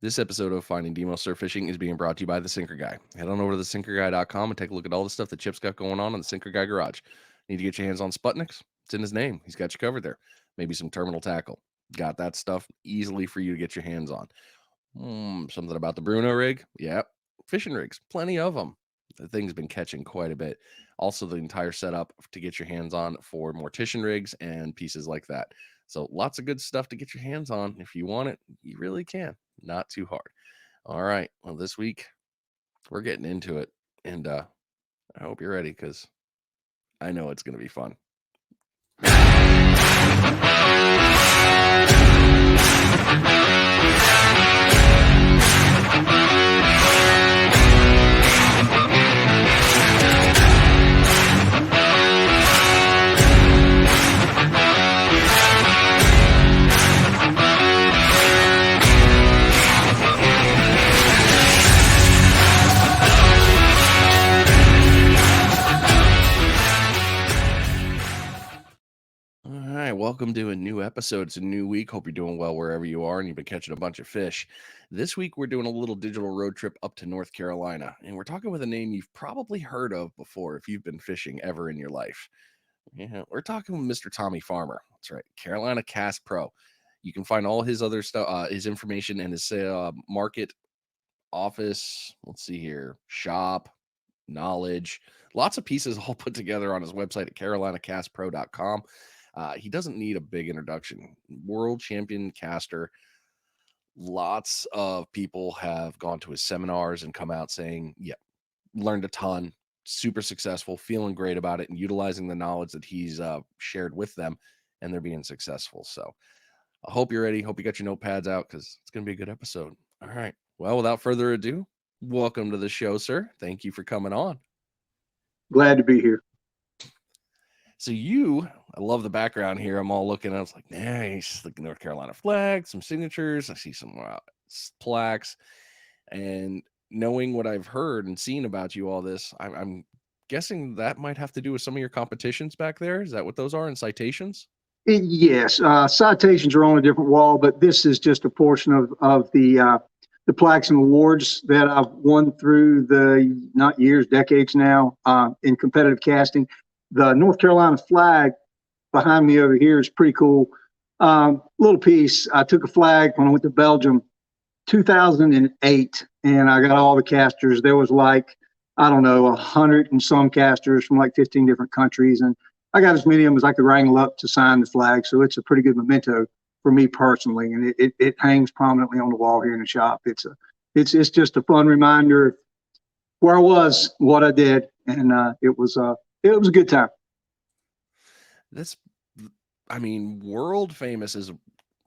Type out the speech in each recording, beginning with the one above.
This episode of Finding Demo Surf Fishing is being brought to you by The Sinker Guy. Head on over to thesinkerguy.com and take a look at all the stuff that Chip's got going on in the Sinker Guy garage. Need to get your hands on Sputniks? It's in his name. He's got you covered there. Maybe some terminal tackle. Got that stuff easily for you to get your hands on. Something about the Bruno rig? Yep. Fishing rigs, plenty of them. The thing's been catching quite a bit. Also, the entire setup to get your hands on for mortician rigs and pieces like that. So, lots of good stuff to get your hands on. If you want it, you really can. Not too hard. All right. Well, this week we're getting into it, and I hope you're ready because I know it's going to be fun. All right, welcome to a new episode. It's a new week. Hope you're doing well wherever you are and you've been catching a bunch of fish. This week, we're doing a little digital road trip up to North Carolina, and we're talking with a name you've probably heard of before if you've been fishing ever in your life. Yeah, we're talking with Mr. Tommy Farmer. That's right, Carolina Cast Pro. You can find all his other stuff, his information and his market, office, let's see here, shop, knowledge, lots of pieces all put together on his website at carolinacastpro.com. He doesn't need a big introduction. World champion caster. Lots of people have gone to his seminars and come out saying, yeah, learned a ton, super successful, feeling great about it, and utilizing the knowledge that he's shared with them, and they're being successful. So I hope you're ready. Hope you got your notepads out because it's going to be a good episode. All right. Well, without further ado, welcome to the show, sir. Thank you for coming on. Glad to be here. So I love the background here. I'm all looking. I was like, nice, the North Carolina flag, some signatures. I see some plaques, and knowing what I've heard and seen about you, all this, I'm guessing that might have to do with some of your competitions back there. Is that what those are? And citations? Yes, citations are on a different wall, but this is just a portion of the plaques and awards that I've won through the not years, decades now in competitive casting. The North Carolina flag behind me over here is pretty cool. Little piece. I took a flag when I went to Belgium, 2008, and I got all the casters. There was like, I don't know, 100 and some casters from like 15 different countries, and I got as many of them as I could wrangle up to sign the flag. So it's a pretty good memento for me personally, and it hangs prominently on the wall here in the shop. It's just a fun reminder of where I was, what I did, and it was a good time. World famous is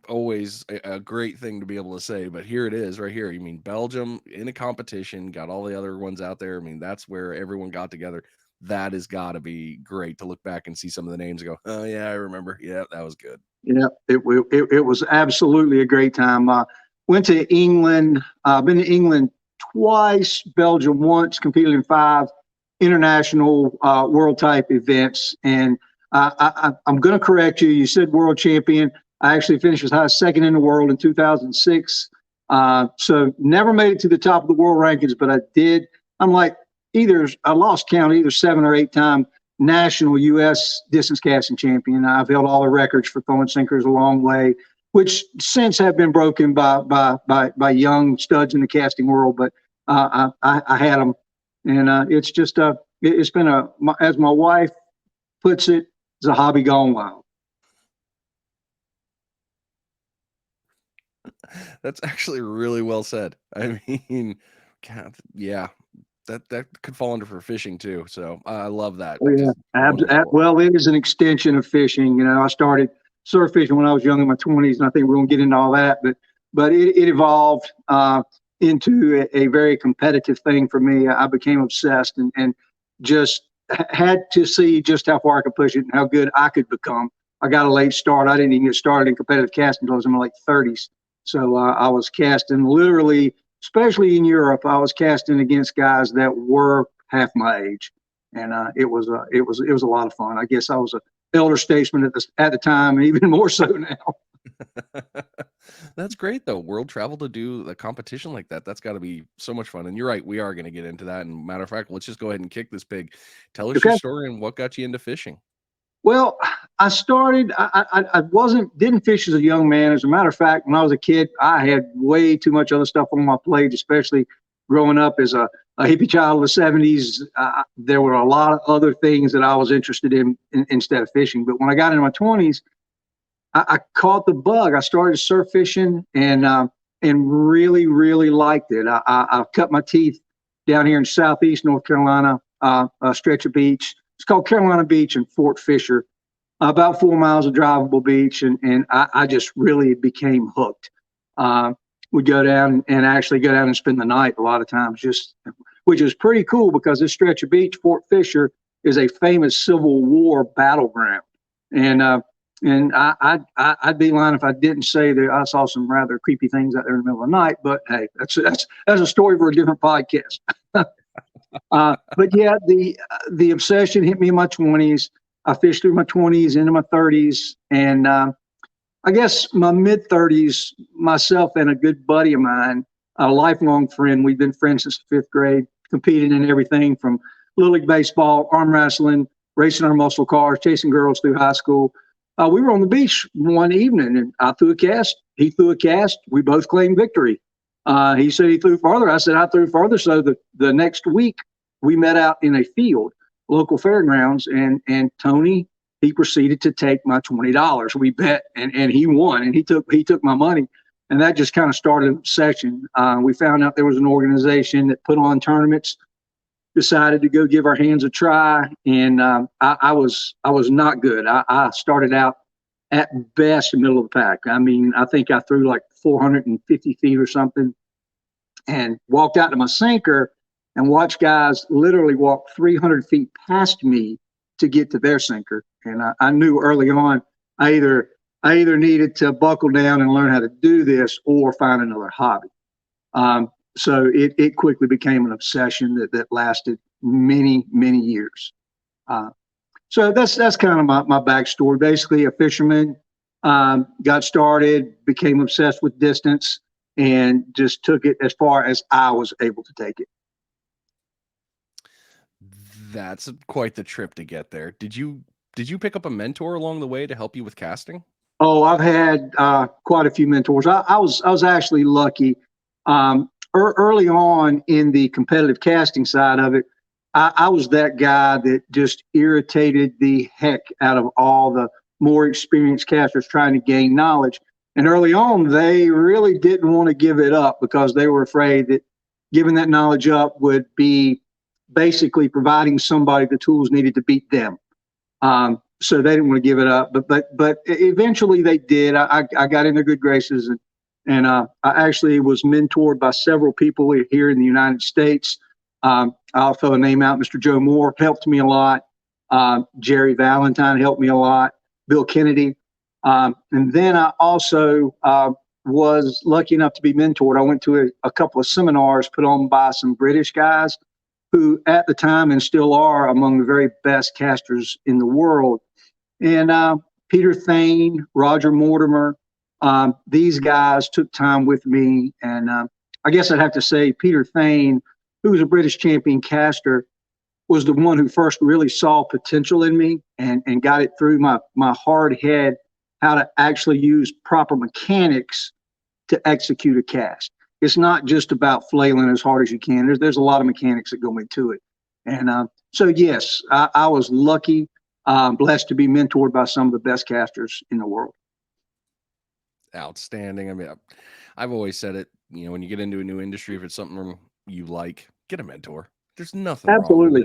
always a great thing to be able to say, but here it is right here. You mean Belgium in a competition, got all the other ones out there. I mean, that's where everyone got together. That has got to be great to look back and see some of the names and go, oh yeah, I remember. Yeah, that was good. Yeah, it was absolutely a great time. Went to England. Been to England twice, Belgium once, competed in 5 international world type events. And I'm going to correct you. You said world champion. I actually finished as high as second in the world in 2006. So never made it to the top of the world rankings, but I did. I'm like I lost count, either 7 or 8 time national U.S. distance casting champion. I've held all the records for throwing sinkers a long way, which since have been broken by young studs in the casting world. But I had them, and it's just it's been as my wife puts it, it's a hobby gone wild. That's actually really well said. I mean, God, yeah, that could fall under for fishing too. So I love that. Oh, yeah. Well, it is an extension of fishing. You know, I started surf fishing when I was young in my 20s, and I think we're going to get into all that. But it evolved into a very competitive thing for me. I became obsessed and just had to see just how far I could push it and how good I could become. I got a late start. I didn't even get started in competitive casting until I was in my late 30s. So I was casting literally, especially in Europe, I was casting against guys that were half my age, and it was a lot of fun. I guess I was an elder statesman at the time, and even more so now. That's great though. World travel to do a competition like that. That's got to be so much fun. And you're right, we are going to get into that. And matter of fact, let's just go ahead and kick this pig. Tell us your Okay. story and what got you into fishing. Well, I started. I wasn't didn't fish as a young man. As a matter of fact, when I was a kid, I had way too much other stuff on my plate, especially growing up as a hippie child of the '70s. There were a lot of other things that I was interested in instead of fishing. But when I got into my 20s, I caught the bug. I started surf fishing and really liked it. I cut my teeth down here in southeast North Carolina, a stretch of beach. It's called Carolina Beach in Fort Fisher, about 4 miles of drivable beach, and I just really became hooked. Uh, we go down and actually go down and spend the night a lot of times, just which is pretty cool because this stretch of beach, Fort Fisher, is a famous Civil War battleground, and I'd be lying if I didn't say that I saw some rather creepy things out there in the middle of the night. But hey, that's a story for a different podcast. But yeah, the obsession hit me in my 20s. I fished through my 20s into my 30s, and I guess my mid 30s, myself and a good buddy of mine, a lifelong friend. We've been friends since the 5th grade. Competed in everything from little league baseball, arm wrestling, racing our muscle cars, chasing girls through high school. We were on the beach one evening, and I threw a cast. He threw a cast. We both claimed victory. He said he threw farther. I said I threw farther. So the next week, we met out in a field, local fairgrounds, and Tony, he proceeded to take my $20. We bet, and he won, and he took my money, and that just kind of started an obsession. We found out there was an organization that put on tournaments. Decided to go give our hands a try, and I was not good. I started out at best middle of the pack. I mean, I think I threw like 450 feet or something, and walked out to my sinker and watched guys literally walk 300 feet past me to get to their sinker. And I knew early on I either needed to buckle down and learn how to do this or find another hobby. So it quickly became an obsession that lasted many years. Uh, so that's kind of my backstory. Basically, a fisherman, got started, became obsessed with distance, and just took it as far as I was able to take it. That's quite the trip to get there. Did you pick up a mentor along the way to help you with casting? Oh, I've had quite a few mentors. I was actually lucky. Early on in the competitive casting side of it, I was that guy that just irritated the heck out of all the more experienced casters trying to gain knowledge. And early on, they really didn't want to give it up because they were afraid that giving that knowledge up would be basically providing somebody the tools needed to beat them. So they didn't want to give it up, but eventually they did. I got in their good graces, and I actually was mentored by several people here in the United States. I'll throw a name out. Mr. Joe Moore helped me a lot. Jerry Valentine helped me a lot. Bill Kennedy, and then I also was lucky enough to be mentored. I went to a couple of seminars put on by some British guys who, at the time and still are, among the very best casters in the world. And Peter Thane, Roger Mortimer, these guys took time with me. And I guess I'd have to say Peter Thane, who was a British champion caster, was the one who first really saw potential in me and got it through my hard head how to actually use proper mechanics to execute a cast. It's not just about flailing as hard as you can. There's a lot of mechanics that go into it. And so, yes, I was lucky, blessed to be mentored by some of the best casters in the world. Outstanding. I mean, I've always said it. When you get into a new industry, if it's something you like, get a mentor. There's nothing wrong with Absolutely.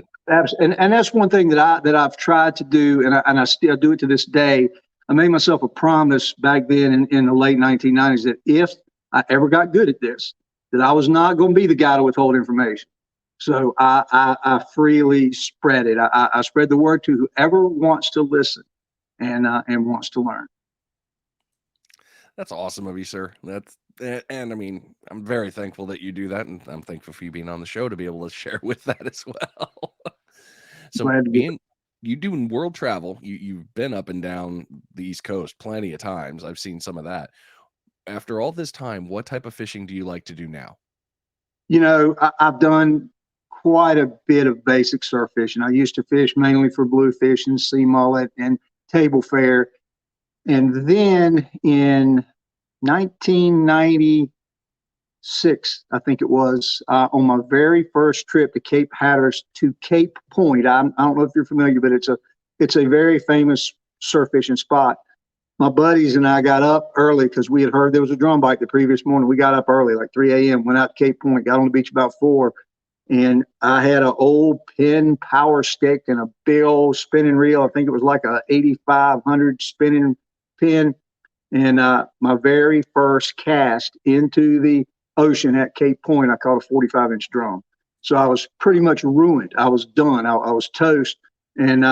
it. And that's one thing that I've tried to do, and I still do it to this day. I made myself a promise back then in the late 1990s that if I ever got good at this, that I was not going to be the guy to withhold information. So I freely spread it. I spread the word to whoever wants to listen and wants to learn. That's awesome of you, sir. And I mean, I'm very thankful that you do that, and I'm thankful for you being on the show to be able to share with that as well. So Glad to do it. you do world travel. You've been up and down the East Coast plenty of times. I've seen some of that. After all this time, what type of fishing do you like to do now? I've done quite a bit of basic surf fishing. I used to fish mainly for bluefish and sea mullet and table fare. And then in 1996, I think it was, on my very first trip to Cape Hatteras to Cape Point. I don't know if you're familiar, but it's a very famous surf fishing spot. My buddies and I got up early because we had heard there was a drum bite the previous morning. We got up early, like 3 a.m., went out to Cape Point, got on the beach about 4. And I had an old Penn power stick and a big old spinning reel. I think it was like a 8,500 spinning pin. And my very first cast into the ocean at Cape Point, I caught a 45-inch drum. So I was pretty much ruined. I was done. I was toast. And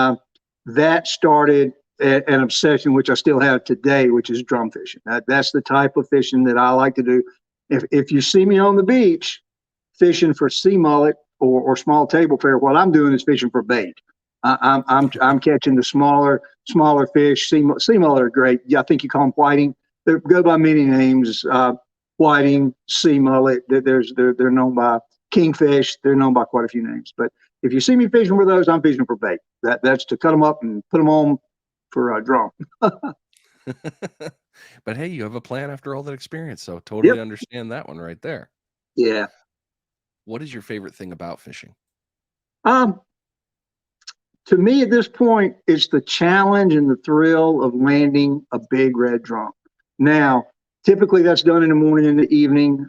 that started an obsession, which I still have today, which is drum fishing. That's the type of fishing that I like to do. If you see me on the beach fishing for sea mullet or small table fare, what I'm doing is fishing for bait. I'm catching the smaller fish. Sea mullet are great. Yeah, I think you call them whiting. They go by many names. Whiting, sea mullet. They're known by kingfish. They're known by quite a few names. But if you see me fishing for those, I'm fishing for bait. That's to cut them up and put them on for a drum. But hey, you have a plan after all that experience, so totally Yep. understand that one right there. Yeah. What is your favorite thing about fishing? Um, to me at this point, it's the challenge and the thrill of landing a big red drum. Now, typically that's done in the morning and the evening.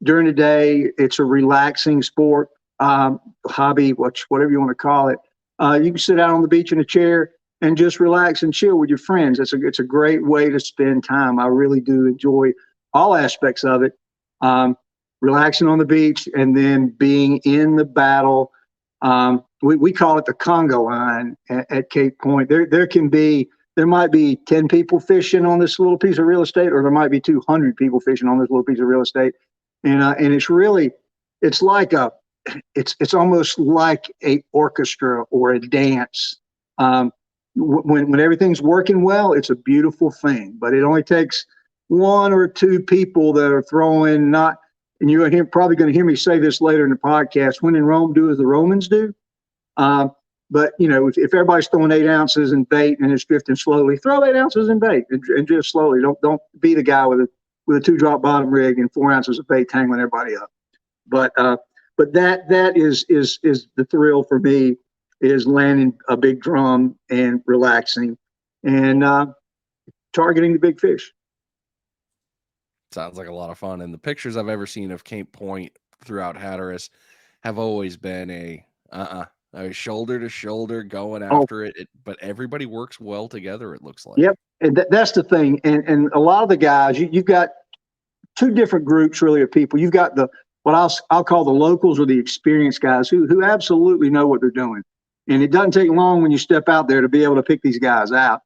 During the day, it's a relaxing sport, hobby, whatever you want to call it. You can sit out on the beach in a chair and just relax and chill with your friends. It's a great way to spend time. I really do enjoy all aspects of it. Relaxing on the beach and then being in the battle. We call it the Congo line at Cape Point. There might be 10 people fishing on this little piece of real estate, or there might be 200 people fishing on this little piece of real estate. And it's almost like a orchestra or a dance. When everything's working well, it's a beautiful thing, but it only takes one or two people that are throwing not, and you're probably going to hear me say this later in the podcast, when in Rome, do as the Romans do. But if everybody's throwing 8 ounces in bait and it's drifting slowly, throw 8 ounces in bait and drift slowly. Don't be the guy with a 2-drop bottom rig and 4 ounces of bait tangling everybody up. But that is the thrill for me, is landing a big drum and relaxing and targeting the big fish. Sounds like a lot of fun. And the pictures I've ever seen of Cape Point throughout Hatteras have always been a shoulder to shoulder going after it. But everybody works well together, it looks like. Yep. And that's the thing. And a lot of the guys, you've got two different groups really of people. You've got what I'll call the locals, or the experienced guys who absolutely know what they're doing. And it doesn't take long when you step out there to be able to pick these guys out.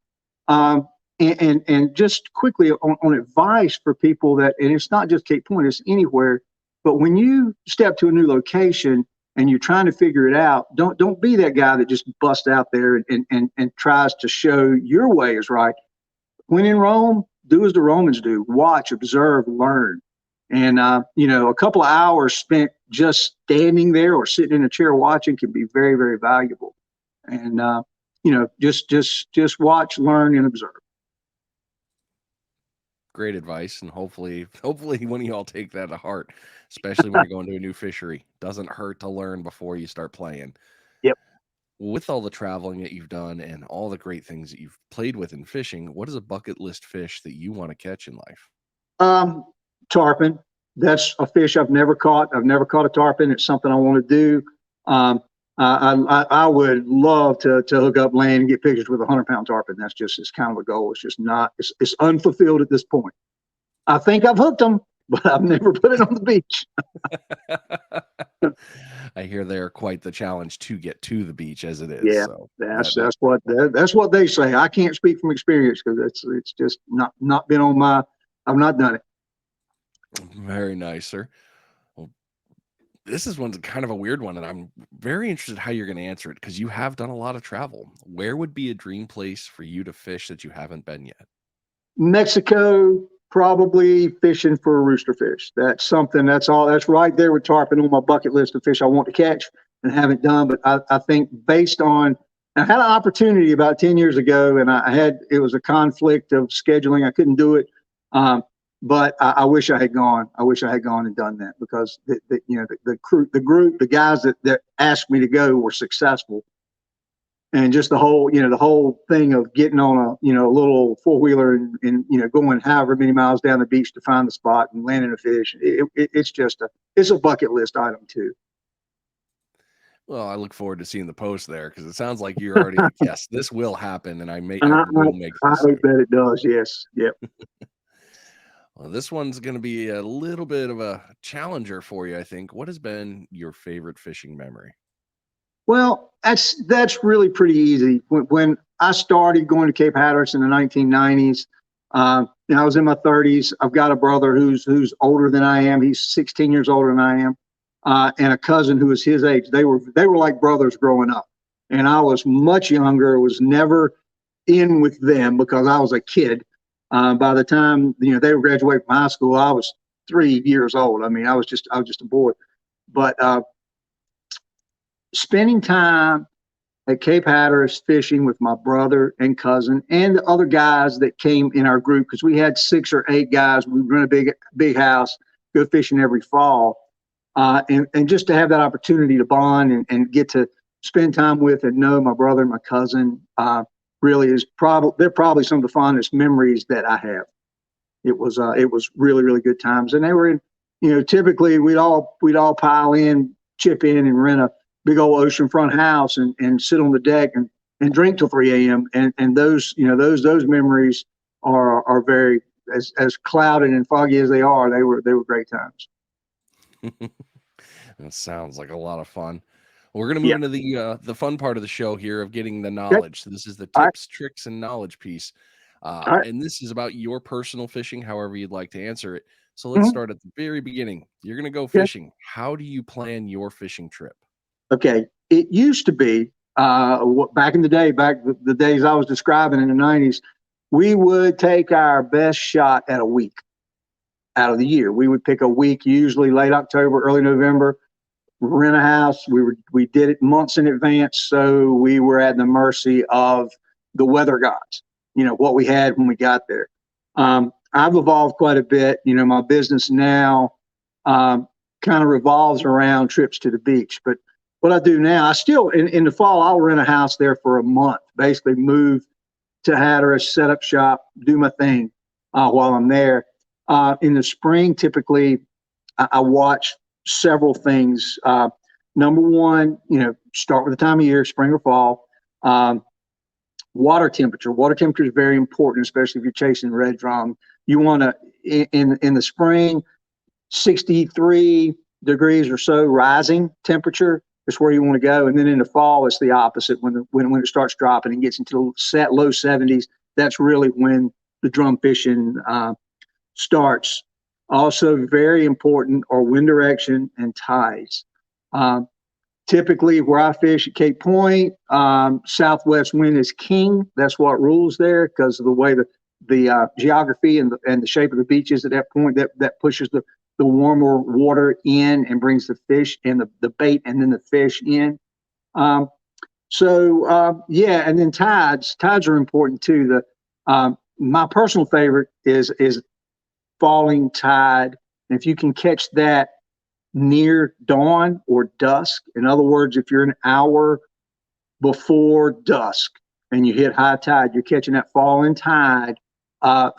And just quickly on advice for people and it's not just Cape Point, it's anywhere. But when you step to a new location and you're trying to figure it out, don't be that guy that just busts out there and tries to show your way is right. When in Rome, do as the Romans do: watch, observe, learn. And a couple of hours spent just standing there or sitting in a chair watching can be very, very valuable. And just watch, learn, and observe. Great advice, and hopefully one of y'all take that to heart, especially when you're going to a new fishery. Doesn't hurt to learn before you start playing. Yep. With all the traveling that you've done and all the great things that you've played with in fishing, what is a bucket list fish that you want to catch in life? Tarpon. That's a fish I've never caught. I've never caught a tarpon. It's something I want to do. I would love to hook up land and get pictures with a 100-pound tarpon. It's kind of a goal. It's just not, it's unfulfilled at this point. I think I've hooked them, but I've never put it on the beach. I hear they're quite the challenge to get to the beach as it is. Yeah, so that's what they say. I can't speak from experience because it's just not been on I've not done it. Very nice, sir. Well, This is one's kind of a weird one, and I'm very interested how you're going to answer it because you have done a lot of travel. Where would be a dream place for you to fish that you haven't been yet? Mexico, probably fishing for rooster fish. That's something. That's all. That's right there with tarpon on my bucket list of fish I want to catch and haven't done. But I think based on, I had an opportunity about 10 years ago, and it was a conflict of scheduling. I couldn't do it. But I wish I had gone. I wish I had gone and done that because the crew, the group, the guys that asked me to go were successful, and just the whole thing of getting on a little four-wheeler and going however many miles down the beach to find the spot and landing a fish. It's a bucket list item too. Well, I look forward to seeing the post there because it sounds like you're already like, yes, this will happen, and I I will make I this. hope that it does. Yes. Yep. Well, this one's going to be a little bit of a challenger for you, I think. What has been your favorite fishing memory? Well, that's really pretty easy. When I started going to Cape Hatteras in the 1990s, I was in my 30s. I've got a brother who's older than I am. He's 16 years older than I am, and a cousin who was his age. They were like brothers growing up, and I was much younger. Was never in with them because I was a kid. By the time they were graduating from high school, I was 3 years old. I mean, I was just a boy, but spending time at Cape Hatteras fishing with my brother and cousin and the other guys that came in our group because we had 6 or 8 guys. We run a big house, go fishing every fall, and just to have that opportunity to bond and get to spend time with and know my brother and my cousin really they're probably some of the fondest memories that I have. It was really really good times, and they were in. Typically we'd all pile in, chip in, and rent a big old oceanfront house and sit on the deck and drink till 3 a.m. And those memories are very as clouded and foggy as they are. They were great times. That sounds like a lot of fun. We're going to move Yeah. into the fun part of the show here of getting the Okay. knowledge. So this is the All right. tips, tricks, and knowledge piece. All right. And this is about your personal fishing, however you'd like to answer it. So let's Mhm. start at the very beginning. You're going to go Okay. fishing. How do you plan your fishing trip? Okay. It used to be back in the day, back the days I was describing in the 90s, we would take our best shot at a week out of the year. We would pick a week, usually late October, early November, rent a house. We did it months in advance, so we were at the mercy of the weather gods. What we had when we got there. I've evolved quite a bit. My business now kind of revolves around trips to the beach. But what I do now, I still in the fall I'll rent a house there for a month. Basically, move to Hatteras, set up shop, do my thing while I'm there. In the spring, typically I watch several things. Number one, start with the time of year, spring or fall. Water temperature. Water temperature is very important, especially if you're chasing red drum. You want to in the spring, 63 degrees or so rising temperature is where you want to go. And then in the fall, it's the opposite. When it starts dropping and gets into low 70s, that's really when the drum fishing starts. Also, very important are wind direction and tides. Um, Typically, where I fish at Cape Point, southwest wind is king. That's what rules there because of the way the geography and the shape of the beaches at that point that pushes the warmer water in and brings the fish and the bait and then the fish in. Um, yeah, and then tides. Tides are important too. My personal favorite is falling tide. And if you can catch that near dawn or dusk, in other words, if you're an hour before dusk and you hit high tide, you're catching that falling tide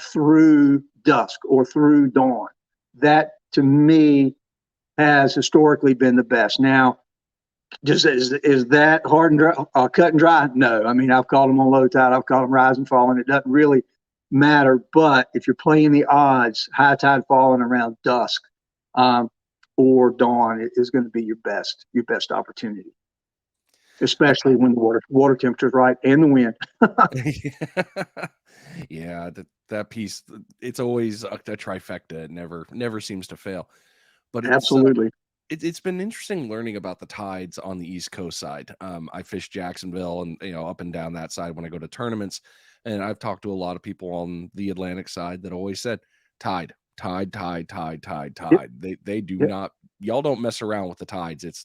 through dusk or through dawn. That to me has historically been the best. Now, just is that hard and dry, cut and dry? No. I mean, I've called them on low tide. I've called them rising, falling. It doesn't really matter. But if you're playing the odds, high tide falling around dusk or dawn is going to be your best opportunity, especially when the water temperature is right and the wind. Yeah, that piece, it's always a trifecta. It never seems to fail. But it's Absolutely. It's been interesting learning about the tides on the East Coast side. I fish Jacksonville and up and down that side when I go to tournaments, and I've talked to a lot of people on the Atlantic side that always said tide, tide, tide, tide, tide, Yep. tide. They do Yep. not. Y'all don't mess around with the tides. It's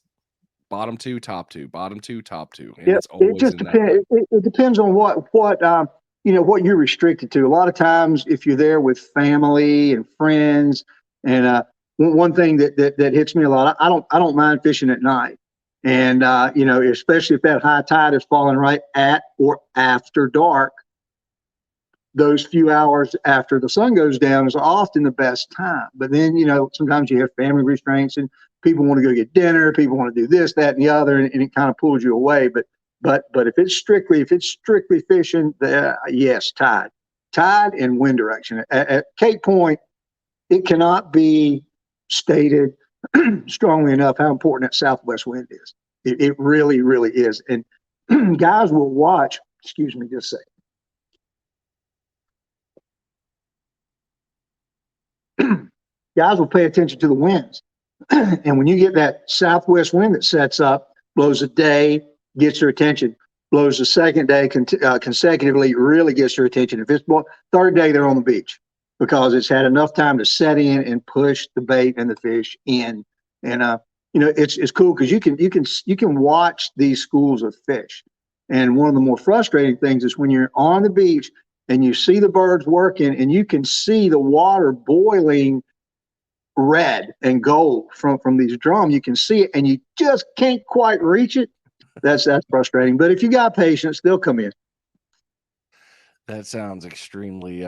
bottom two, top two, bottom two, top two, and Yep. it's It always just in that way. depends. It depends on what you're restricted to. A lot of times, if you're there with family and friends, and one thing that hits me a lot, I don't mind fishing at night, and especially if that high tide is falling right at or after dark. Those few hours after the sun goes down is often the best time. But then, sometimes you have family restraints and people want to go get dinner, people want to do this, that, and the other, and it kind of pulls you away. But if it's strictly fishing, yes, tide and wind direction. At Cape Point, it cannot be stated strongly enough how important that southwest wind is. It really, really is. And guys will watch. Excuse me, just a second. Guys will pay attention to the winds. And when you get that southwest wind that sets up, blows a day, gets your attention, blows the second day consecutively, really gets your attention. If it's third day, they're on the beach because it's had enough time to set in and push the bait and the fish in. And it's cool because you can watch these schools of fish. And one of the more frustrating things is when you're on the beach and you see the birds working and you can see the water boiling red and gold from these drums. You can see it and you just can't quite reach it. That's frustrating. But if you got patience, they'll come in. That sounds extremely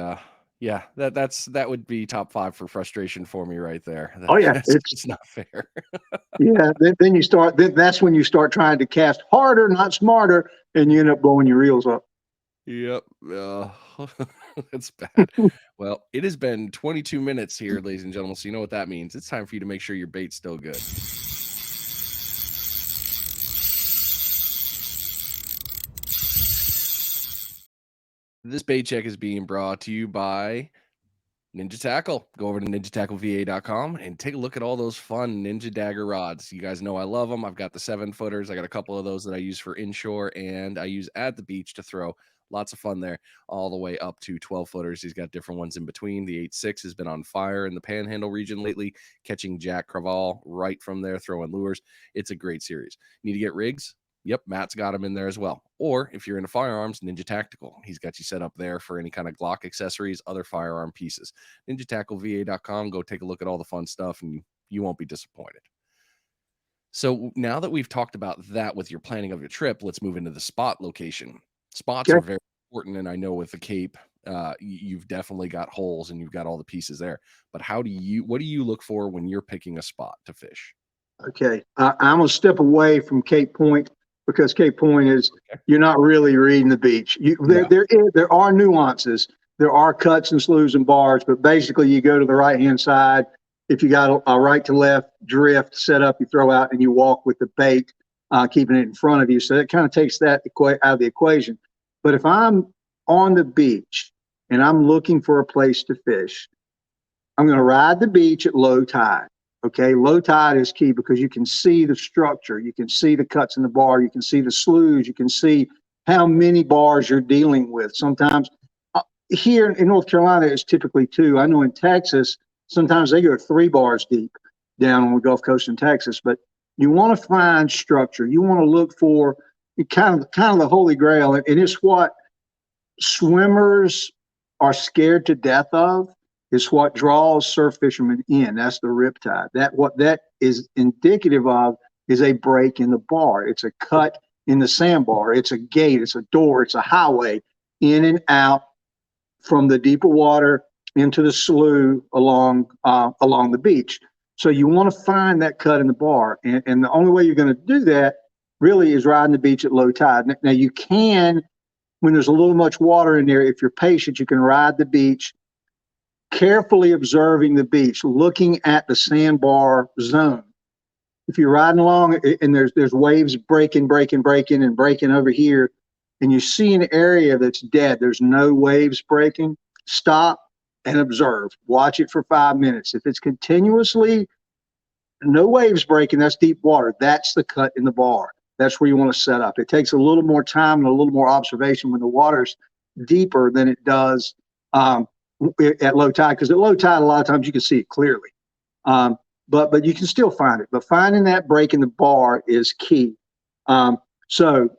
yeah, that would be top 5 for frustration for me right there. Oh yeah, It's not fair. yeah. Then you start. That's when you start trying to cast harder, not smarter, and you end up blowing your reels up. Yep. That's bad. Well, it has been 22 minutes here, ladies and gentlemen. So you know what that means. It's time for you to make sure your bait's still good. This bait check is being brought to you by Ninja Tackle. Go over to ninjatackleva.com and take a look at all those fun Ninja Dagger rods. You guys know I love them. I've got the 7-footers. I got a couple of those that I use for inshore and I use at the beach to throw. Lots of fun there, all the way up to 12-footers. He's got different ones in between. The 8.6 has been on fire in the Panhandle region lately, catching Jack Crevalle right from there, throwing lures. It's a great series. Need to get rigs? Yep, Matt's got them in there as well. Or if you're into firearms, Ninja Tactical. He's got you set up there for any kind of Glock accessories, other firearm pieces. NinjaTackleVA.com. Go take a look at all the fun stuff and you won't be disappointed. So now that we've talked about that with your planning of your trip, let's move into the spot location. Spots Okay. are very important, and I know with the Cape, you've definitely got holes and you've got all the pieces there. But what do you look for when you're picking a spot to fish? Okay. I'm gonna step away from Cape Point because Cape Point is you're not really reading the beach. There are nuances. There are cuts and sloughs and bars, but basically you go to the right hand side. If you got a right to left drift set up, you throw out and you walk with the bait, keeping it in front of you. So that kind of takes that out of the equation. But if I'm on the beach and I'm looking for a place to fish, I'm going to ride the beach at low tide. Okay, low tide is key because you can see the structure, you can see the cuts in the bar, you can see the sloughs, you can see how many bars you're dealing with. Sometimes here in North Carolina, it's typically 2. I know in Texas, sometimes they go 3 bars deep down on the Gulf Coast in Texas. But you want to find structure. You want to look for kind of the holy grail, and it's what swimmers are scared to death of. Is what draws surf fishermen in. That's the riptide. What that is indicative of is a break in the bar. It's a cut in the sandbar. It's a gate. It's a door. It's a highway in and out from the deeper water into the slough along the beach. So you want to find that cut in the bar, and the only way you're going to do that really is riding the beach at low tide. Now you can, when there's a little much water in there, if you're patient, you can ride the beach carefully observing the beach, looking at the sandbar zone. If you're riding along and there's waves breaking over here, and you see an area that's dead, there's no waves breaking, stop and observe. Watch it for 5 minutes. If it's continuously no waves breaking. That's deep water. That's the cut in the bar. That's where you want to set up. It takes a little more time and a little more observation when the water's deeper than it does at low tide, because at low tide, a lot of times you can see it clearly. But you can still find it. But finding that break in the bar is key. So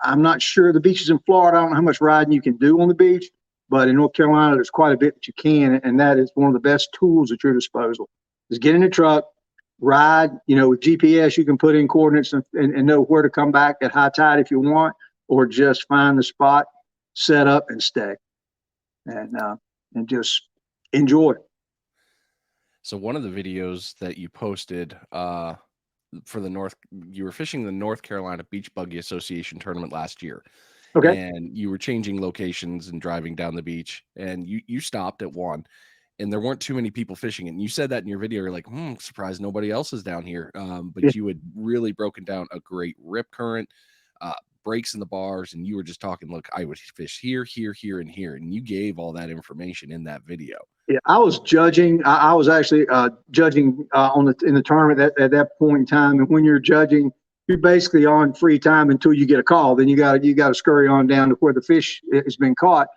I'm not sure the beaches in Florida, I don't know how much riding you can do on the beach, but in North Carolina, there's quite a bit that you can, and that is one of the best tools at your disposal. Is get in the truck, ride, with GPS, you can put in coordinates and know where to come back at high tide if you want, or just find the spot, set up and stay, and just enjoy it. So one of the videos that you posted for you were fishing the North Carolina Beach Buggy Association tournament last year. Okay. And you were changing locations and driving down the beach, and you stopped at one, and there weren't too many people fishing. And you said that in your video, you're like, surprised nobody else is down here. But Yeah. you had really broken down a great rip current, breaks in the bars, and you were just talking, look, I would fish here, here, here, and here. And you gave all that information in that video. Yeah, I was judging. I was actually judging in the tournament at that point in time. And when you're judging, you're basically on free time until you get a call. Then you got to scurry on down to where the fish has been caught.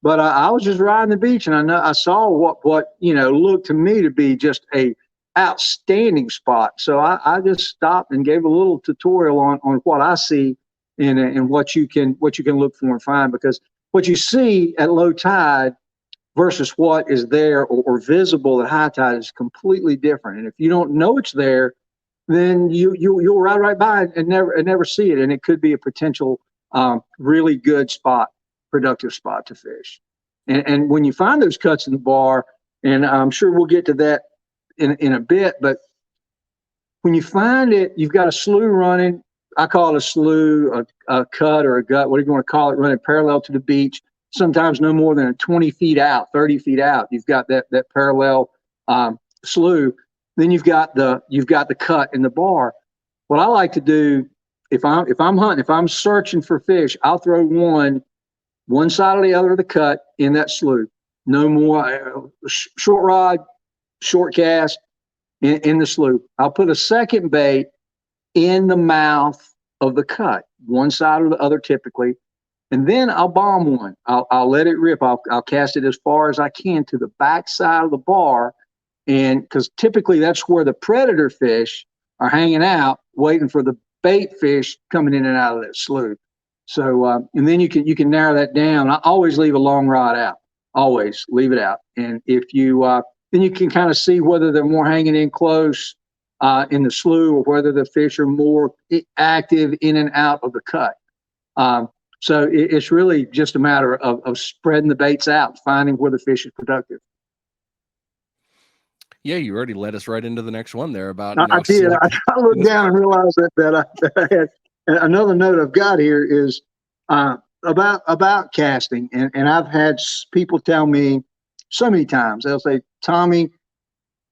But I was just riding the beach, and I saw what looked to me to be just a outstanding spot. So I just stopped and gave a little tutorial on what I see and what you can look for and find, because what you see at low tide versus what is there or visible at high tide is completely different. And if you don't know it's there, then you'll ride right by it and never see it. And it could be a potential really good spot, productive spot to fish. And when you find those cuts in the bar, and I'm sure we'll get to that in a bit, but when you find it, you've got a slough running. I call it a slough, a cut or a gut, whatever you want to call it, running parallel to the beach. Sometimes no more than 20 feet out, 30 feet out. You've got that parallel slough. Then you've got the cut in the bar. What I like to do, if I'm hunting, if I'm searching for fish, I'll throw one side or the other of the cut in that slough. No more short rod, short cast in the slough. I'll put a second bait in the mouth of the cut, one side or the other typically. And then I'll bomb one. I'll let it rip. I'll cast it as far as I can to the back side of the bar, and because typically that's where the predator fish are hanging out, waiting for the bait fish coming in and out of that slough. So and then you can narrow that down. I always leave a long rod out. Always leave it out. And if you then you can kind of see whether they're more hanging in close in the slough, or whether the fish are more active in and out of the cut. So it's really just a matter of spreading the baits out, finding where the fish is productive. Yeah, you already led us right into the next one there about. I did. I looked down and realized that I had another note I've got here is about casting, and I've had people tell me so many times. They'll say, "Tommy,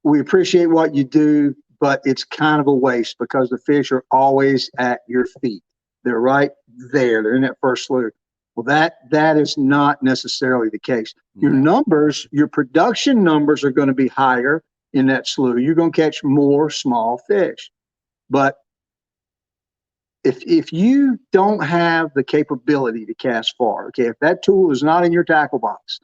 we appreciate what you do, but it's kind of a waste because the fish are always at your feet. They're right there. They're in that first slough." Well, that is not necessarily the case. Your numbers, your production numbers are going to be higher in that slough. You're going to catch more small fish. But if you don't have the capability to cast far, okay, if that tool is not in your tackle box,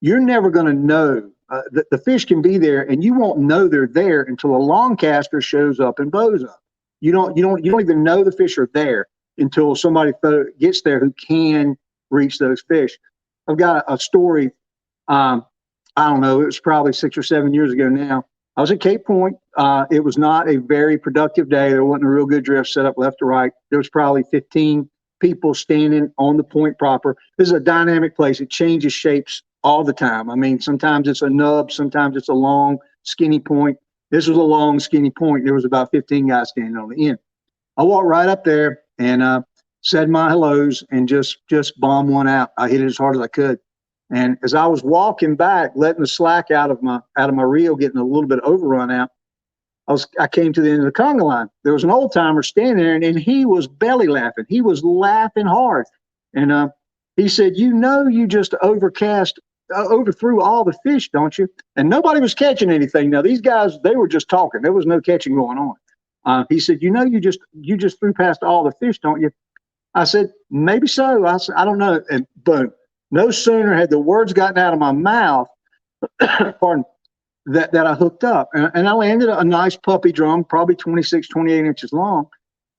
you're never going to know. The fish can be there, and you won't know they're there until a long caster shows up and bows up. You don't even know the fish are there until somebody gets there who can reach those fish. I've got a story. I don't know. It was probably 6 or 7 years ago now. I was at Cape Point. It was not a very productive day. There wasn't a real good drift set up left to right. There was probably 15 people standing on the point proper. This is a dynamic place. It changes shapes all the time. I mean, sometimes it's a nub, sometimes it's a long, skinny point. This was a long, skinny point. There was about 15 guys standing on the end. I walked right up there and said my hellos and just bombed one out. I hit it as hard as I could. And as I was walking back, letting the slack out of my reel, getting a little bit of overrun out, I came to the end of the conga line. There was an old timer standing there, and he was belly laughing. He was laughing hard. And he said, "You just overcast overthrew all the fish, don't you? And nobody was catching anything. Now these guys, they were just talking. There was no catching going on. He said, you just threw past all the fish, don't you? I said, maybe so. I said, I don't know. And boom, no sooner had the words gotten out of my mouth, pardon, that I hooked up, and I landed a nice puppy drum, probably 26, 28 inches long,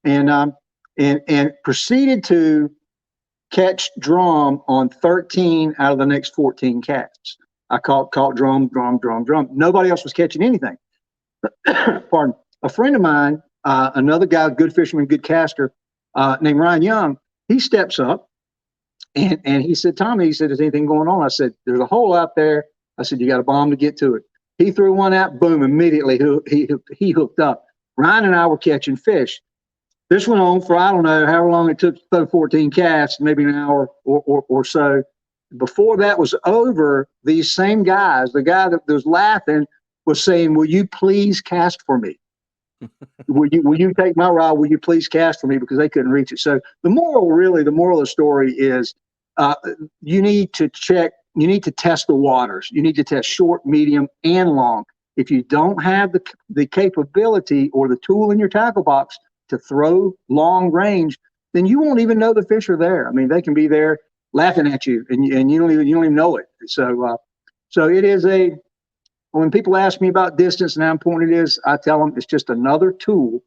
and proceeded to catch drum on 13 out of the next 14 casts. I caught drum. Nobody else was catching anything. Pardon. A friend of mine, another guy, good fisherman, good caster, named Ryan Young, he steps up and he said, Tommy, he said, is anything going on? I said, there's a hole out there. I said, you got a bomb to get to it. He threw one out, boom, immediately he hooked up. Ryan and I were catching fish. This went on for, I don't know, however long it took to throw 14 casts, maybe an hour or so. Before that was over, these same guys, the guy that was laughing was saying, will you please cast for me? Will you take my rod? Will you please cast for me? Because they couldn't reach it. So the moral of the story is you need to test the waters. You need to test short, medium, and long. If you don't have the capability or the tool in your tackle box to throw long range, then you won't even know the fish are there. I mean, they can be there laughing at you, and you don't even know it. So it is when people ask me about distance and how important it is, I tell them it's just another tool.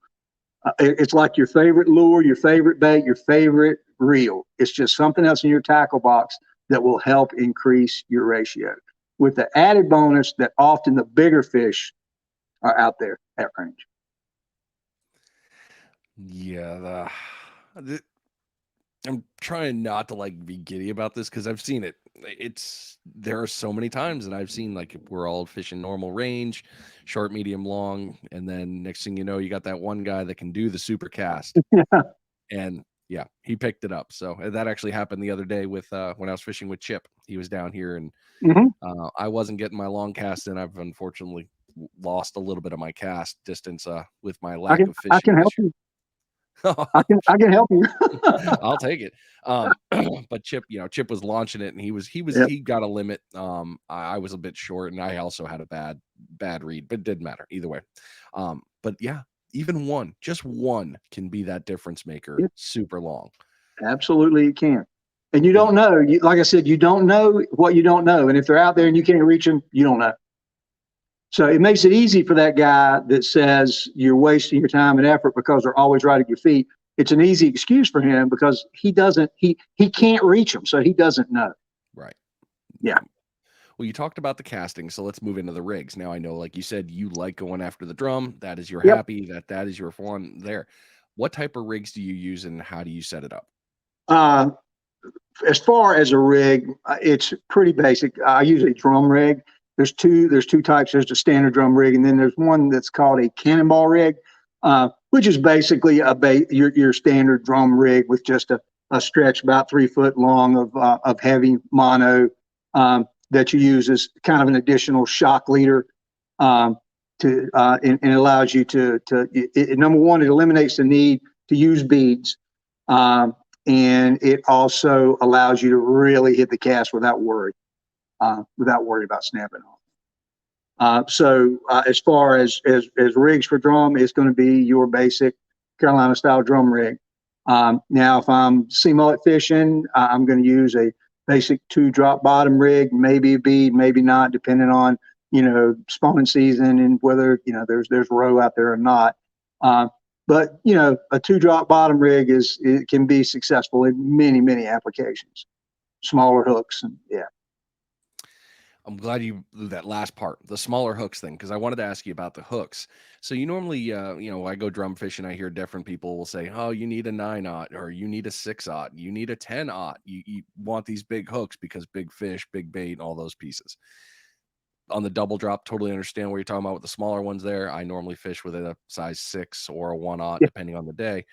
It's like your favorite lure, your favorite bait, your favorite reel. It's just something else in your tackle box that will help increase your ratio, with the added bonus that often the bigger fish are out there at range. Yeah, I'm trying not to be giddy about this because I've seen it. There are so many times that I've seen we're all fishing normal range, short, medium, long, and then next thing you know, you got that one guy that can do the super cast. And yeah, he picked it up. So that actually happened the other day with when I was fishing with Chip. He was down here, and I wasn't getting my long cast, and I've unfortunately lost a little bit of my cast distance with my lack of fishing. I can help you. I can help you. I'll take it. But Chip was launching it, and he got a limit. I was a bit short, and I also had a bad read, but it didn't matter either way. But yeah, even just one can be that difference maker. Super long. Absolutely, it can. And you don't know. Like I said, you don't know what you don't know. And if they're out there and you can't reach them, you don't know. So it makes it easy for that guy that says you're wasting your time and effort because they're always right at your feet. It's an easy excuse for him because he can't reach them, so he doesn't know. Right. Yeah. Well, you talked about the casting, so let's move into the rigs. Now, I know, like you said, you like going after the drum. That is your happy. That is your fun there. What type of rigs do you use, and how do you set it up? As far as a rig, it's pretty basic. I use a drum rig. There's two types. There's the standard drum rig, and then there's one that's called a cannonball rig, which is basically your standard drum rig with just a stretch about 3 foot long of heavy mono that you use as kind of an additional shock leader and allows you to number one, it eliminates the need to use beads, and it also allows you to really hit the cast without worry about snapping off. So as far as rigs for drum, it's going to be your basic Carolina style drum rig. Now, if I'm sea mullet fishing, I'm going to use a basic 2-drop bottom rig, maybe a bead, maybe not, depending on spawning season and whether there's roe out there or not. But a 2-drop bottom rig it can be successful in many applications, smaller hooks and I'm glad you blew that last part, the smaller hooks thing, because I wanted to ask you about the hooks. So you normally, I go drum fishing. I hear different people will say, "Oh, you need a 9/0, or you need a 6/0, you need a 10/0. You want these big hooks because big fish, big bait, and all those pieces." On the double drop, totally understand what you're talking about with the smaller ones there. I normally fish with a size 6 or a 1/0, depending on the day.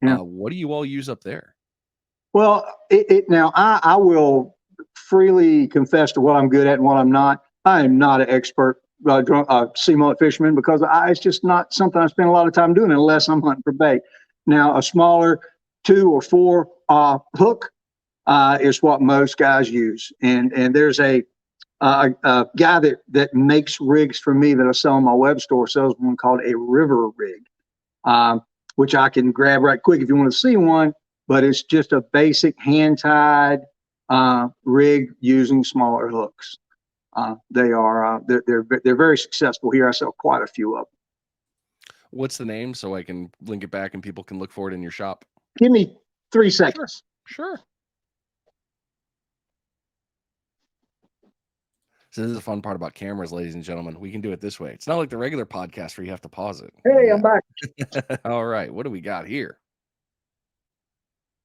Yeah. What do you all use up there? Well, now I will freely confess to what I'm good at and what I'm not. I am not an expert sea mullet fisherman because it's just not something I spend a lot of time doing unless I'm hunting for bait. Now, a smaller 2 or 4 hook is what most guys use, and there's a A guy that makes rigs for me that I sell on my web store sells one called a river rig, which I can grab right quick if you want to see one. But it's just a basic hand tied rig using smaller hooks. They're very successful here. I sell quite a few of them. What's the name so I can link it back and people can look for it in your shop? Give me 3 seconds. Sure. So this is the fun part about cameras, ladies and gentlemen. We can do it this way. It's not like the regular podcast where you have to pause it. Hey, I'm back. All right. What do we got here?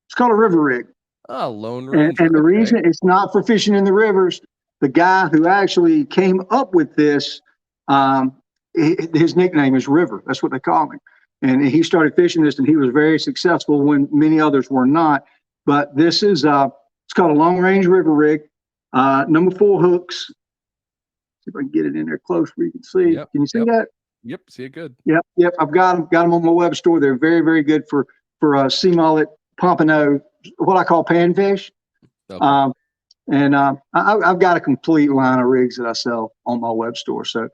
It's called a river rig. Oh, Lone Ranger. And the reason it's not for fishing in the rivers, the guy who actually came up with this, his nickname is River. That's what they call him. And he started fishing this, and he was very successful when many others were not. But this is it's called a long range river rig. Number 4 hooks. See if I can get it in there close where you can see. Yep, can you see that? Yep, see it good. Yep. I've got them on my web store. They're very, very good for sea mullet, pompano, what I call panfish. Okay. I've got a complete line of rigs that I sell on my web store. So